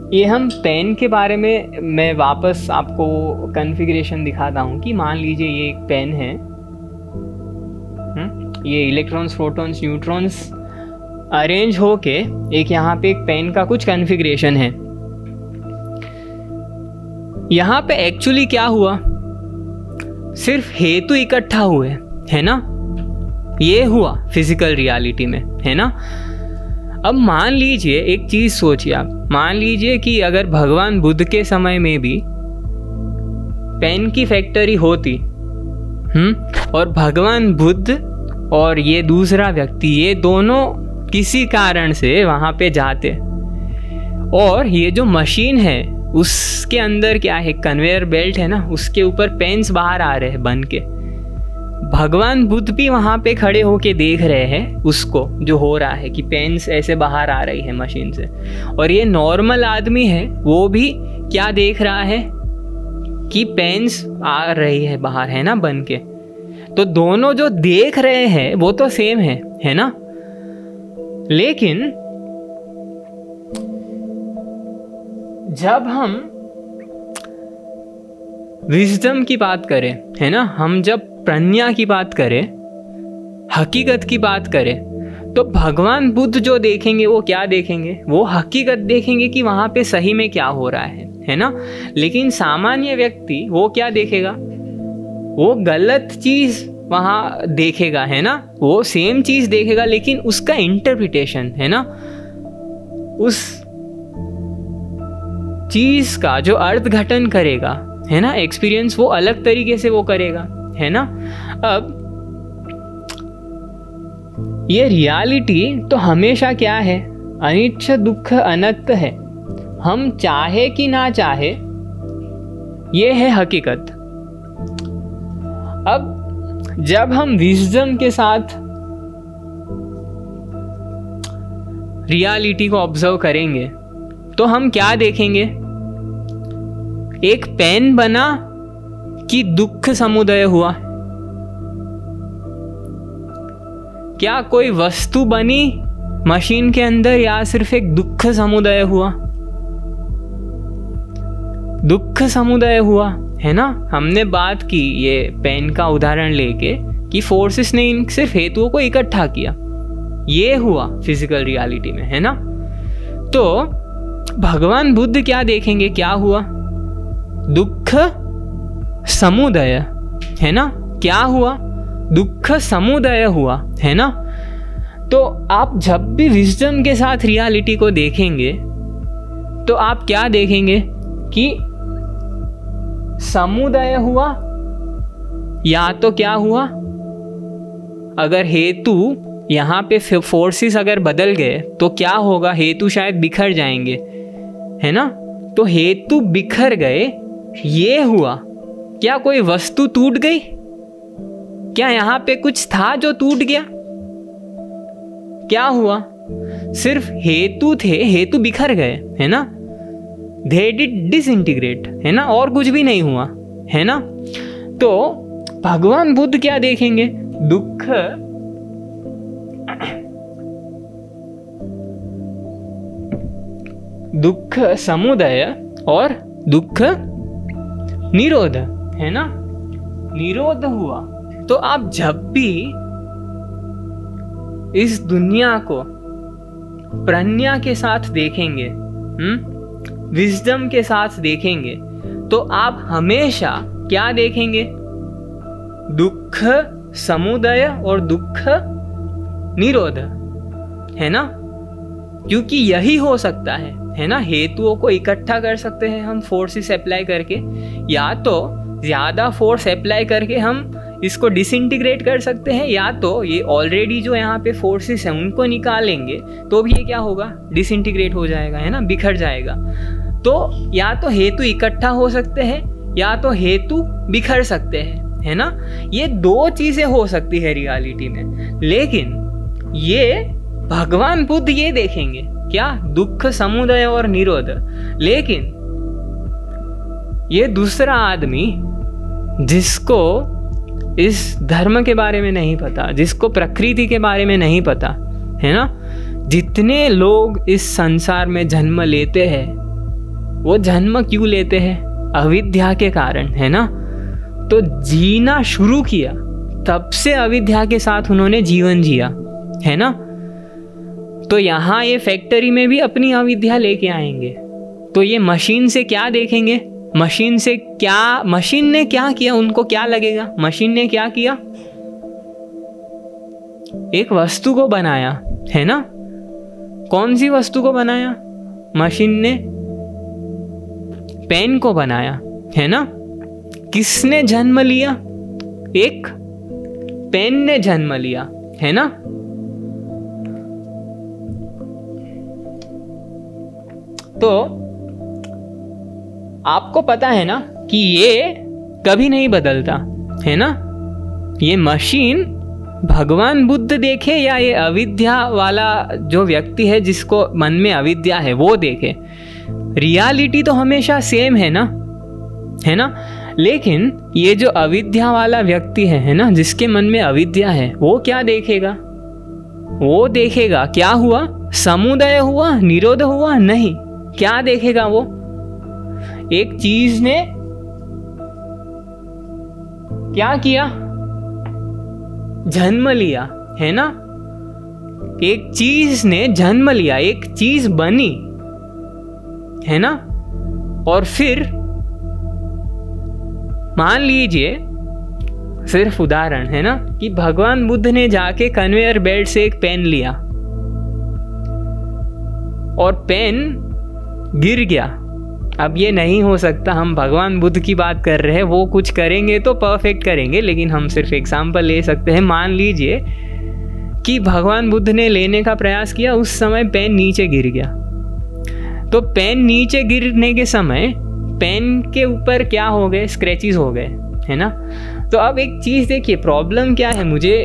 ये हम पेन के बारे में मैं वापस आपको कॉन्फ़िगरेशन दिखाता हूँ कि मान लीजिए ये एक पेन है, ये इलेक्ट्रॉन्स, प्रोटॉन्स, न्यूट्रॉन्स अरेंज होके एक यहाँ पे एक पेन का कुछ कॉन्फ़िगरेशन है। यहाँ पे एक्चुअली क्या हुआ, सिर्फ हेतु इकट्ठा हुए, है ना, ये हुआ फिजिकल रियलिटी में, है ना। अब मान लीजिए एक चीज सोचिए आप, मान लीजिए कि अगर भगवान बुद्ध के समय में भी पेन की फैक्ट्री होती, और भगवान बुद्ध और ये दूसरा व्यक्ति, ये दोनों किसी कारण से वहां पे जाते, और ये जो मशीन है उसके अंदर क्या है, कन्वेयर बेल्ट है ना, उसके ऊपर पेन्स बाहर आ रहे हैं बन के, भगवान बुद्ध भी वहां पे खड़े होके देख रहे हैं उसको जो हो रहा है कि पेन्स ऐसे बाहर आ रही है मशीन से, और ये नॉर्मल आदमी है वो भी क्या देख रहा है कि पेन्स आ रही है बाहर, है ना, बन के। तो दोनों जो देख रहे हैं वो तो सेम है ना। लेकिन जब हम विजडम की बात करें, है ना, हम जब प्रज्ञा की बात करें, हकीकत की बात करें, तो भगवान बुद्ध जो देखेंगे वो क्या देखेंगे, वो हकीकत देखेंगे कि वहां पे सही में क्या हो रहा है ना। लेकिन सामान्य व्यक्ति वो क्या देखेगा, वो गलत चीज वहां देखेगा, है ना, वो सेम चीज देखेगा लेकिन उसका इंटरप्रिटेशन, है ना, उस चीज का जो अर्थघटन करेगा, है ना, एक्सपीरियंस वो अलग तरीके से वो करेगा, है ना। अब ये रियलिटी तो हमेशा क्या है, अनिच्छ दुख अनंत है, हम चाहे कि ना चाहे, ये है हकीकत। अब जब हम विजडम के साथ रियलिटी को ऑब्जर्व करेंगे तो हम क्या देखेंगे, एक पेन बना कि दुख समुदय हुआ, क्या कोई वस्तु बनी मशीन के अंदर, या सिर्फ एक दुख समुदय हुआ, दुख समुदय हुआ, है ना। हमने बात की ये पेन का उदाहरण लेके कि फोर्सेस ने इन सिर्फ हेतुओं को इकट्ठा किया, ये हुआ फिजिकल रियलिटी में, है ना। तो भगवान बुद्ध क्या देखेंगे, क्या हुआ, दुख समुदय, है ना, क्या हुआ, दुख समुदय हुआ, है ना। तो आप जब भी विजडम के साथ रियलिटी को देखेंगे तो आप क्या देखेंगे कि समुदय हुआ, या तो क्या हुआ, अगर हेतु यहाँ पे फोर्सेस अगर बदल गए तो क्या होगा, हेतु शायद बिखर जाएंगे, है ना। तो हेतु बिखर गए, ये हुआ, क्या कोई वस्तु टूट गई, क्या यहाँ पे कुछ था जो टूट गया, क्या हुआ, सिर्फ हेतु थे, हेतु बिखर गए, है ना, they did disintegrate, है ना, और कुछ भी नहीं हुआ, है ना। तो भगवान बुद्ध क्या देखेंगे, दुख समुदय और दुख निरोध, है ना, निरोध हुआ। तो आप जब भी इस दुनिया को प्रज्ञा के साथ देखेंगे, विजडम के साथ देखेंगे, तो आप हमेशा क्या देखेंगे, दुख समुदय और दुख निरोध, है ना, क्योंकि यही हो सकता है ना। हेतुओं को इकट्ठा कर सकते हैं हम फोर्सेस अप्लाई करके, या तो ज्यादा फोर्स अप्लाई करके हम इसको डिसइंटीग्रेट कर सकते हैं, या तो ये ऑलरेडी जो यहाँ पे फोर्सेस हैं उनको निकालेंगे तो भी ये क्या होगा, डिसइंटीग्रेट हो जाएगा, है ना, बिखर जाएगा। तो या तो हेतु इकट्ठा हो सकते हैं या तो हेतु बिखर सकते हैं, है ना। ये दो चीजें हो सकती है रियलिटी में। लेकिन ये भगवान बुद्ध ये देखेंगे क्या, दुख समुदय और निरोध। लेकिन ये दूसरा आदमी जिसको इस धर्म के बारे में नहीं पता, जिसको प्रकृति के बारे में नहीं पता, है ना, जितने लोग इस संसार में जन्म लेते हैं वो जन्म क्यों लेते हैं? अविद्या के कारण, है ना। तो जीना शुरू किया, तब से अविद्या के साथ उन्होंने जीवन जिया, है ना। तो यहाँ ये फैक्ट्री में भी अपनी अविद्या लेके आएंगे। तो ये मशीन से क्या देखेंगे? मशीन ने क्या किया? उनको क्या लगेगा? मशीन ने क्या किया? एक वस्तु को बनाया, है ना। कौन सी वस्तु को बनाया? मशीन ने पेन को बनाया, है ना। किसने जन्म लिया? एक पेन ने जन्म लिया, है ना। तो आपको पता है ना कि ये कभी नहीं बदलता, है ना। ये मशीन भगवान बुद्ध देखे या ये अविद्या वाला जो व्यक्ति है जिसको मन में अविद्या है वो देखे, रियलिटी तो हमेशा सेम है ना, है ना। लेकिन ये जो अविद्या वाला व्यक्ति है ना, जिसके मन में अविद्या है, वो क्या देखेगा? वो देखेगा क्या हुआ? समुदय हुआ, निरोध हुआ? नहीं, क्या देखेगा वो? एक चीज ने क्या किया? जन्म लिया, है ना। एक चीज ने जन्म लिया, एक चीज बनी, है ना। और फिर मान लीजिए, सिर्फ उदाहरण, है ना, कि भगवान बुद्ध ने जाके कन्वेयर बेल्ट से एक पेन लिया और पेन गिर गया। अब ये नहीं हो सकता, हम भगवान बुद्ध की बात कर रहे हैं, वो कुछ करेंगे तो परफेक्ट करेंगे, लेकिन हम सिर्फ एग्जाम्पल ले सकते हैं। मान लीजिए कि भगवान बुद्ध ने लेने का प्रयास किया, उस समय पेन नीचे गिर गया। तो पेन नीचे गिरने के समय पेन के ऊपर क्या हो गए? स्क्रैचेस हो गए, है ना। तो अब एक चीज़ देखिए, प्रॉब्लम क्या है, मुझे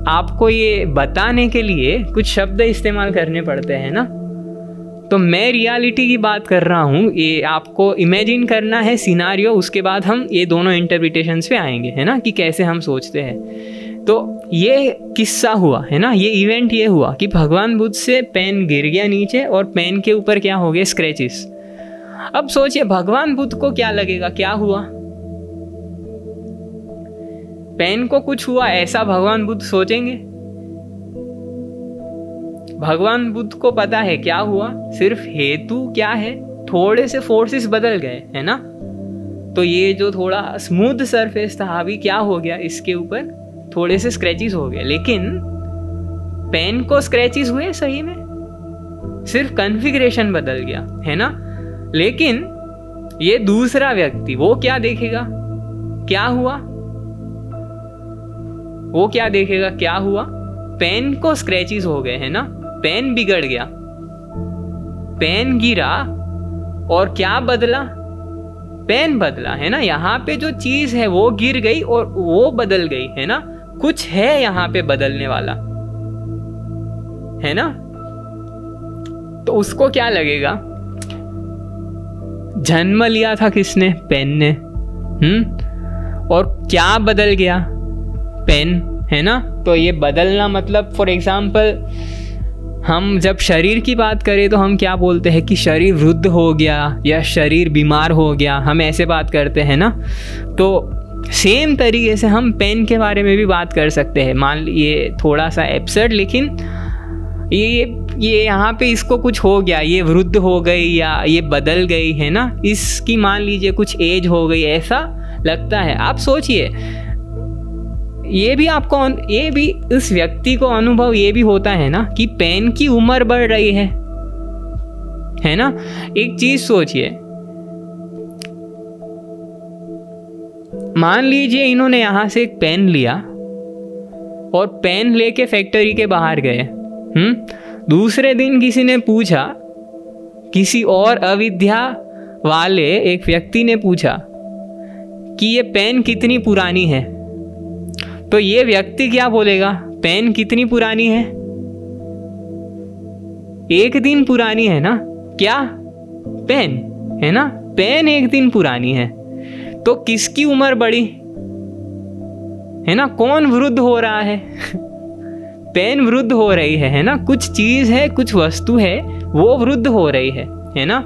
आपको ये बताने के लिए कुछ शब्द इस्तेमाल करने पड़ते हैं ना। तो मैं रियलिटी की बात कर रहा हूँ, ये आपको इमेजिन करना है सिनारियो, उसके बाद हम ये दोनों इंटरप्रिटेशंस पे आएंगे, है ना, कि कैसे हम सोचते हैं। तो ये किस्सा हुआ, है ना, ये इवेंट ये हुआ कि भगवान बुद्ध से पेन गिर गया नीचे और पेन के ऊपर क्या हो गए? स्क्रैचेस। अब सोचिए भगवान बुद्ध को क्या लगेगा? क्या हुआ? पेन को कुछ हुआ ऐसा भगवान बुद्ध सोचेंगे? भगवान बुद्ध को पता है क्या हुआ, सिर्फ हेतु क्या है, थोड़े से फोर्सेस बदल गए, है ना। तो ये जो थोड़ा स्मूथ सरफेस था, अभी क्या हो गया, इसके ऊपर थोड़े से स्क्रैचेस हो गए। लेकिन पेन को स्क्रैचेस हुए सही में, सिर्फ कॉन्फ़िगरेशन बदल गया, है ना। लेकिन ये दूसरा व्यक्ति वो क्या देखेगा? क्या हुआ? वो क्या देखेगा? क्या हुआ? पेन को स्क्रैचेस हो गए, है ना, पेन बिगड़ गया, पेन गिरा और क्या बदला? पेन बदला, है ना। यहाँ पे जो चीज है वो गिर गई और वो बदल गई, है ना। कुछ है यहाँ पे बदलने वाला, है ना। तो उसको क्या लगेगा? जन्म लिया था किसने? पेन ने। और क्या बदल गया? पेन, है ना। तो ये बदलना मतलब, फॉर एग्जाम्पल, हम जब शरीर की बात करें तो हम क्या बोलते हैं कि शरीर वृद्ध हो गया या शरीर बीमार हो गया, हम ऐसे बात करते हैं ना। तो सेम तरीके से हम पेन के बारे में भी बात कर सकते हैं। मान लीजिए थोड़ा सा एब्सर्ड, लेकिन ये यहाँ पे इसको कुछ हो गया, ये वृद्ध हो गई या ये बदल गई, है ना। इसकी मान लीजिए कुछ एज हो गई, ऐसा लगता है। आप सोचिए, ये भी आपको, ये भी उस व्यक्ति को अनुभव ये भी होता है ना कि पेन की उम्र बढ़ रही है ना। एक चीज सोचिए, मान लीजिए इन्होंने यहां से एक पेन लिया और पेन लेके फैक्ट्री के बाहर गए। दूसरे दिन किसी ने पूछा, किसी और अविद्या वाले एक व्यक्ति ने पूछा कि ये पेन कितनी पुरानी है। तो ये व्यक्ति क्या बोलेगा? पेन कितनी पुरानी है? एक दिन पुरानी है ना। क्या? पेन, है ना। पेन एक दिन पुरानी है। तो किसकी उम्र बढ़ी, है ना। कौन वृद्ध हो रहा है? पेन वृद्ध हो रही है ना। कुछ चीज है, कुछ वस्तु है, वो वृद्ध हो रही है ना।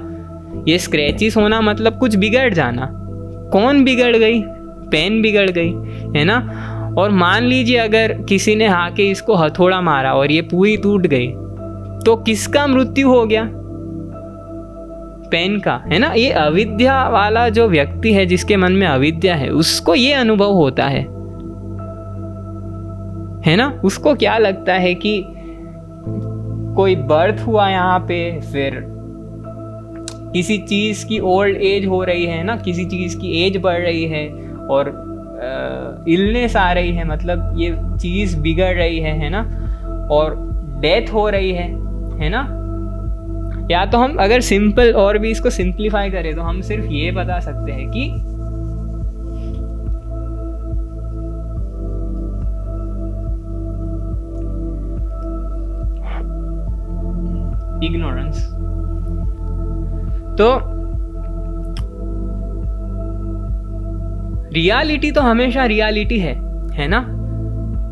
ये स्क्रैचेस होना मतलब कुछ बिगड़ जाना। कौन बिगड़ गई? पेन बिगड़ गई, है ना। और मान लीजिए अगर किसी ने आके इसको हथौड़ा मारा और ये पूरी टूट गई, तो किसका मृत्यु हो गया? पेन का, है ना। ये अविद्या वाला जो व्यक्ति है, जिसके मन में अविद्या है, उसको ये अनुभव होता है ना। उसको क्या लगता है कि कोई बर्थ हुआ यहाँ पे, फिर किसी चीज की ओल्ड एज हो रही है ना, किसी चीज की एज बढ़ रही है और इलनेस आ रही है, मतलब ये चीज बिगड़ रही है ना, और डेथ हो रही है ना। या तो हम अगर सिंपल और भी इसको सिंप्लीफाई करें तो हम सिर्फ ये बता सकते हैं कि इग्नोरेंस। तो रियलिटी तो हमेशा रियलिटी है ना।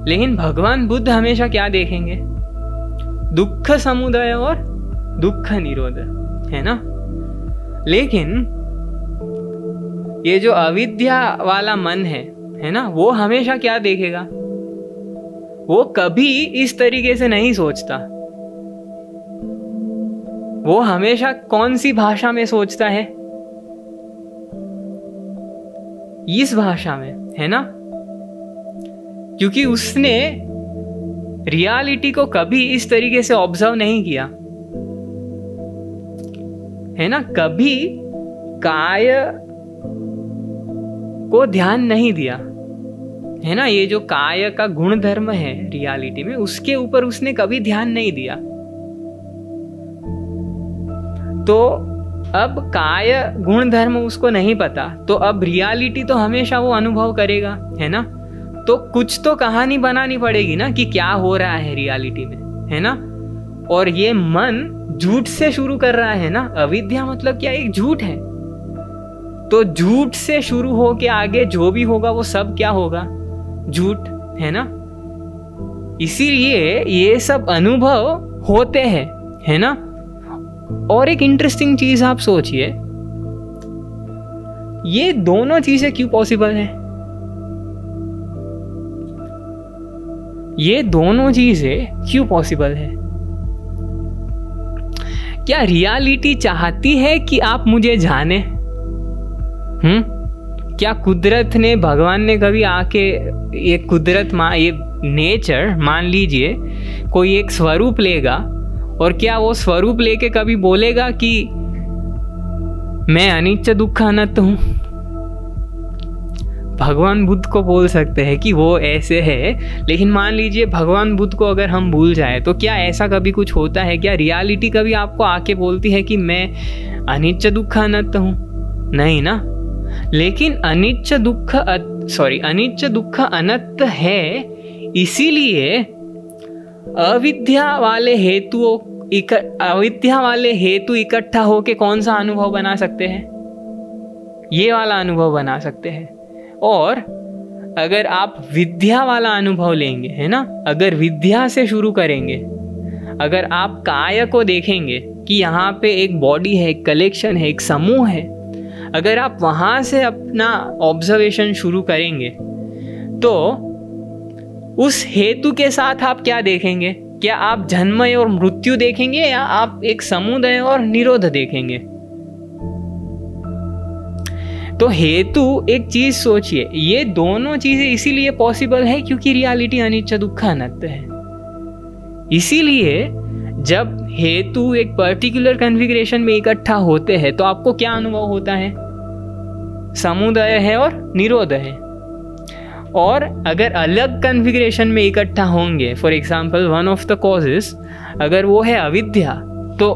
लेकिन भगवान बुद्ध हमेशा क्या देखेंगे? दुख समुदय और दुख निरोध, है ना। लेकिन ये जो अविद्या वाला मन है ना, वो हमेशा क्या देखेगा? वो कभी इस तरीके से नहीं सोचता। वो हमेशा कौन सी भाषा में सोचता है? इस भाषा में, है ना। क्योंकि उसने रियलिटी को कभी इस तरीके से ऑब्जर्व नहीं किया, है ना। कभी काय को ध्यान नहीं दिया, है ना। ये जो काय का गुण धर्म है रियलिटी में, उसके ऊपर उसने कभी ध्यान नहीं दिया। तो अब काय गुण धर्म उसको नहीं पता, तो अब रियलिटी तो हमेशा वो अनुभव करेगा, है ना। तो कुछ तो कहानी बनानी पड़ेगी ना कि क्या हो रहा है रियलिटी में, है ना। और ये मन झूठ से शुरू कर रहा है ना। अविद्या मतलब क्या? एक झूठ है। तो झूठ से शुरू हो के आगे जो भी होगा वो सब क्या होगा? झूठ, है ना। इसीलिए ये सब अनुभव होते हैं, है ना। और एक इंटरेस्टिंग चीज आप सोचिए, ये दोनों चीजें क्यों पॉसिबल है? ये दोनों चीजें क्यों पॉसिबल है? क्या रियलिटी चाहती है कि आप मुझे जाने? क्या कुदरत ने, भगवान ने कभी आके, ये कुदरत ये नेचर मान लीजिए कोई एक स्वरूप लेगा, और क्या वो स्वरूप लेके कभी बोलेगा कि मैं अनित्य दुख अनंत हूं? भगवान बुद्ध को बोल सकते हैं कि वो ऐसे है, लेकिन मान लीजिए भगवान बुद्ध को अगर हम भूल जाए, तो क्या ऐसा कभी कुछ होता है? क्या रियलिटी कभी आपको आके बोलती है कि मैं अनित्य दुख अनंत हूं? नहीं ना। लेकिन अनित्य दुख अनंत है, इसीलिए अविद्या वाले हेतु इकट्ठा होके कौन सा अनुभव बना सकते हैं? ये वाला अनुभव बना सकते हैं। और अगर आप विद्या वाला अनुभव लेंगे, है ना, अगर विद्या से शुरू करेंगे, अगर आप काय को देखेंगे कि यहाँ पे एक बॉडी है, एक कलेक्शन है, एक समूह है, अगर आप वहां से अपना ऑब्जर्वेशन शुरू करेंगे, तो उस हेतु के साथ आप क्या देखेंगे? क्या आप जन्म और मृत्यु देखेंगे, या आप एक समुदय और निरोध देखेंगे? तो हेतु, एक चीज सोचिए, ये दोनों चीजें इसीलिए पॉसिबल है क्योंकि रियलिटी अनित्य दुख अनंत है। इसीलिए जब हेतु एक पर्टिकुलर कॉन्फ़िगरेशन में इकट्ठा होते हैं तो आपको क्या अनुभव होता है? समुदय है और निरोध है। और अगर अलग कॉन्फ़िगरेशन में इकट्ठा होंगे, for example one of the causes अगर वो है अविद्या, तो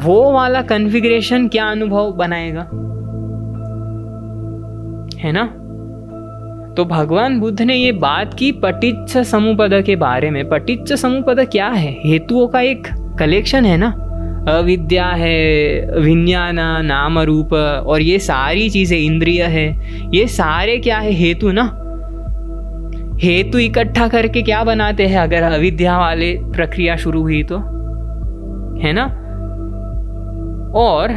वो वाला कॉन्फ़िगरेशन क्या अनुभव बनाएगा, है ना। तो भगवान बुद्ध ने ये बात की पटिच्च समुपद के बारे में। पटिच्च समुपद क्या है? हेतुओं का एक कलेक्शन है ना। अविद्या है, विज्ञान, नाम रूप, और ये सारी चीजें, इंद्रिय है, ये सारे क्या है? हेतु ना। हेतु इकट्ठा करके क्या बनाते हैं अगर अविद्या वाले प्रक्रिया शुरू हुई तो, है ना। और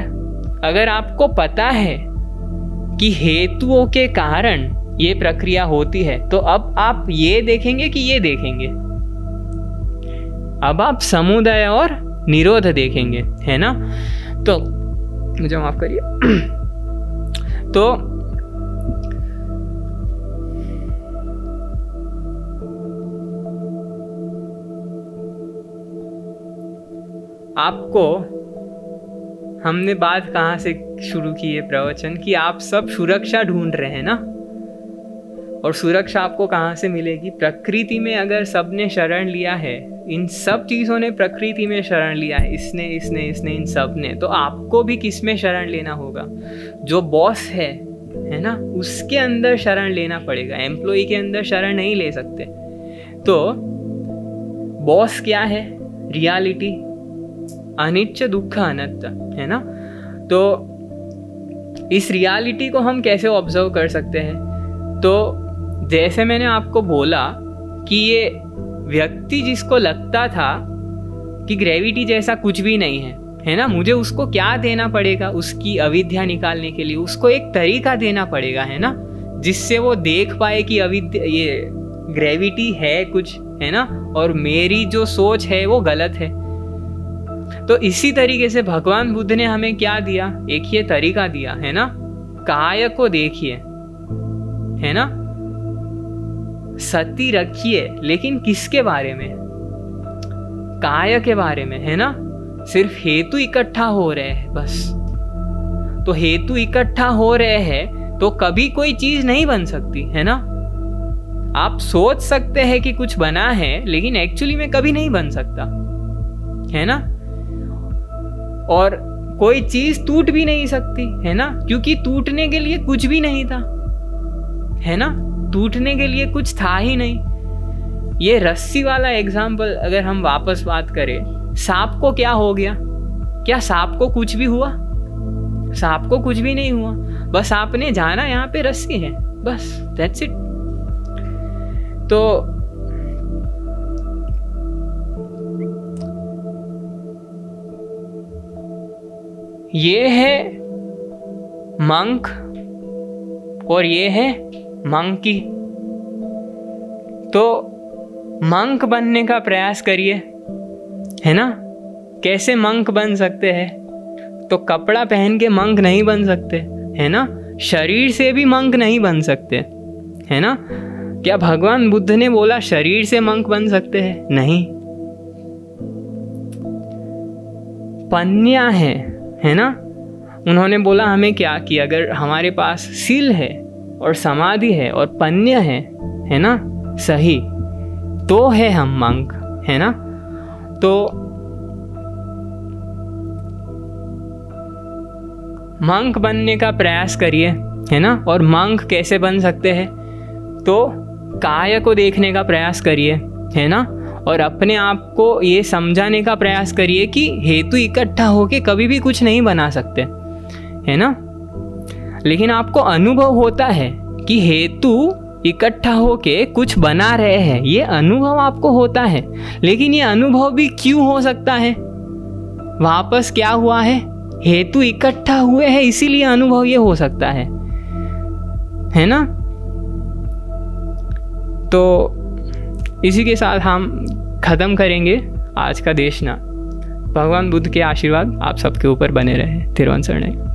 अगर आपको पता है कि हेतुओं के कारण ये प्रक्रिया होती है, तो अब आप ये देखेंगे कि ये देखेंगे, अब आप समुदाय और निरोध देखेंगे, है ना। तो मुझे माफ करिए। तो आपको हमने बात कहाँ से शुरू की है प्रवचन कि आप सब सुरक्षा ढूंढ रहे हैं ना, और सुरक्षा आपको कहाँ से मिलेगी? प्रकृति में अगर सबने शरण लिया है, इन सब चीज़ों ने प्रकृति में शरण लिया है, इसने इसने इसने इन सब ने, तो आपको भी किस में शरण लेना होगा? जो बॉस है ना, उसके अंदर शरण लेना पड़ेगा। एम्प्लॉय के अंदर शरण नहीं ले सकते। तो बॉस क्या है? रियलिटी, अनित्य दुख अनंत, है ना। तो इस रियलिटी को हम कैसे ऑब्जर्व कर सकते हैं? तो जैसे मैंने आपको बोला कि ये व्यक्ति जिसको लगता था कि ग्रेविटी जैसा कुछ भी नहीं है ना, मुझे उसको क्या देना पड़ेगा? उसकी अविद्या निकालने के लिए उसको एक तरीका देना पड़ेगा, है ना, जिससे वो देख पाए कि अविद्या, ये ग्रेविटी है कुछ, है ना, और मेरी जो सोच है वो गलत है। तो इसी तरीके से भगवान बुद्ध ने हमें क्या दिया? एक ये तरीका दिया, है ना। काय को देखिए, है ना, सती रखिए, लेकिन किसके बारे में? काय के बारे में, है ना। सिर्फ हेतु इकट्ठा हो रहे हैं बस। तो हेतु इकट्ठा हो रहे हैं तो कभी कोई चीज नहीं बन सकती, है ना। आप सोच सकते हैं कि कुछ बना है, लेकिन एक्चुअली में कभी नहीं बन सकता, है ना। और कोई चीज टूट भी नहीं सकती, है ना, क्योंकि टूटने के लिए कुछ भी नहीं था, है ना। टूटने के लिए कुछ था ही नहीं। ये रस्सी वाला एग्जाम्पल अगर हम वापस बात करें, सांप को क्या हो गया? क्या सांप को कुछ भी हुआ? सांप को कुछ भी नहीं हुआ, बस आपने जाना यहाँ पे रस्सी है, बस दैट्स इट। तो ये है मंक और ये है मंकी। तो मंक बनने का प्रयास करिए, है ना। कैसे मंक बन सकते हैं? तो कपड़ा पहन के मंक नहीं बन सकते, है ना। शरीर से भी मंक नहीं बन सकते, है ना। क्या भगवान बुद्ध ने बोला शरीर से मंक बन सकते हैं? नहीं। पन्या है ना। उन्होंने बोला हमें क्या कि अगर हमारे पास सील है और समाधि है और पन्या है ना, सही, तो है हम मंक, है ना। तो मंक बनने का प्रयास करिए, है ना। और मंक कैसे बन सकते हैं? तो काय को देखने का प्रयास करिए, है ना, और अपने आप को ये समझाने का प्रयास करिए कि हेतु इकट्ठा होके कभी भी कुछ नहीं बना सकते, है ना। लेकिन आपको अनुभव होता है कि हेतु इकट्ठा होके कुछ बना रहे हैं, ये अनुभव आपको होता है। लेकिन ये अनुभव भी क्यों हो सकता है? वापस क्या हुआ है? हेतु इकट्ठा हुए हैं, इसीलिए अनुभव ये हो सकता है ना। तो इसी के साथ हम खत्म करेंगे आज का देशना। भगवान बुद्ध के आशीर्वाद आप सबके ऊपर बने रहे। तिरुवन शरणम।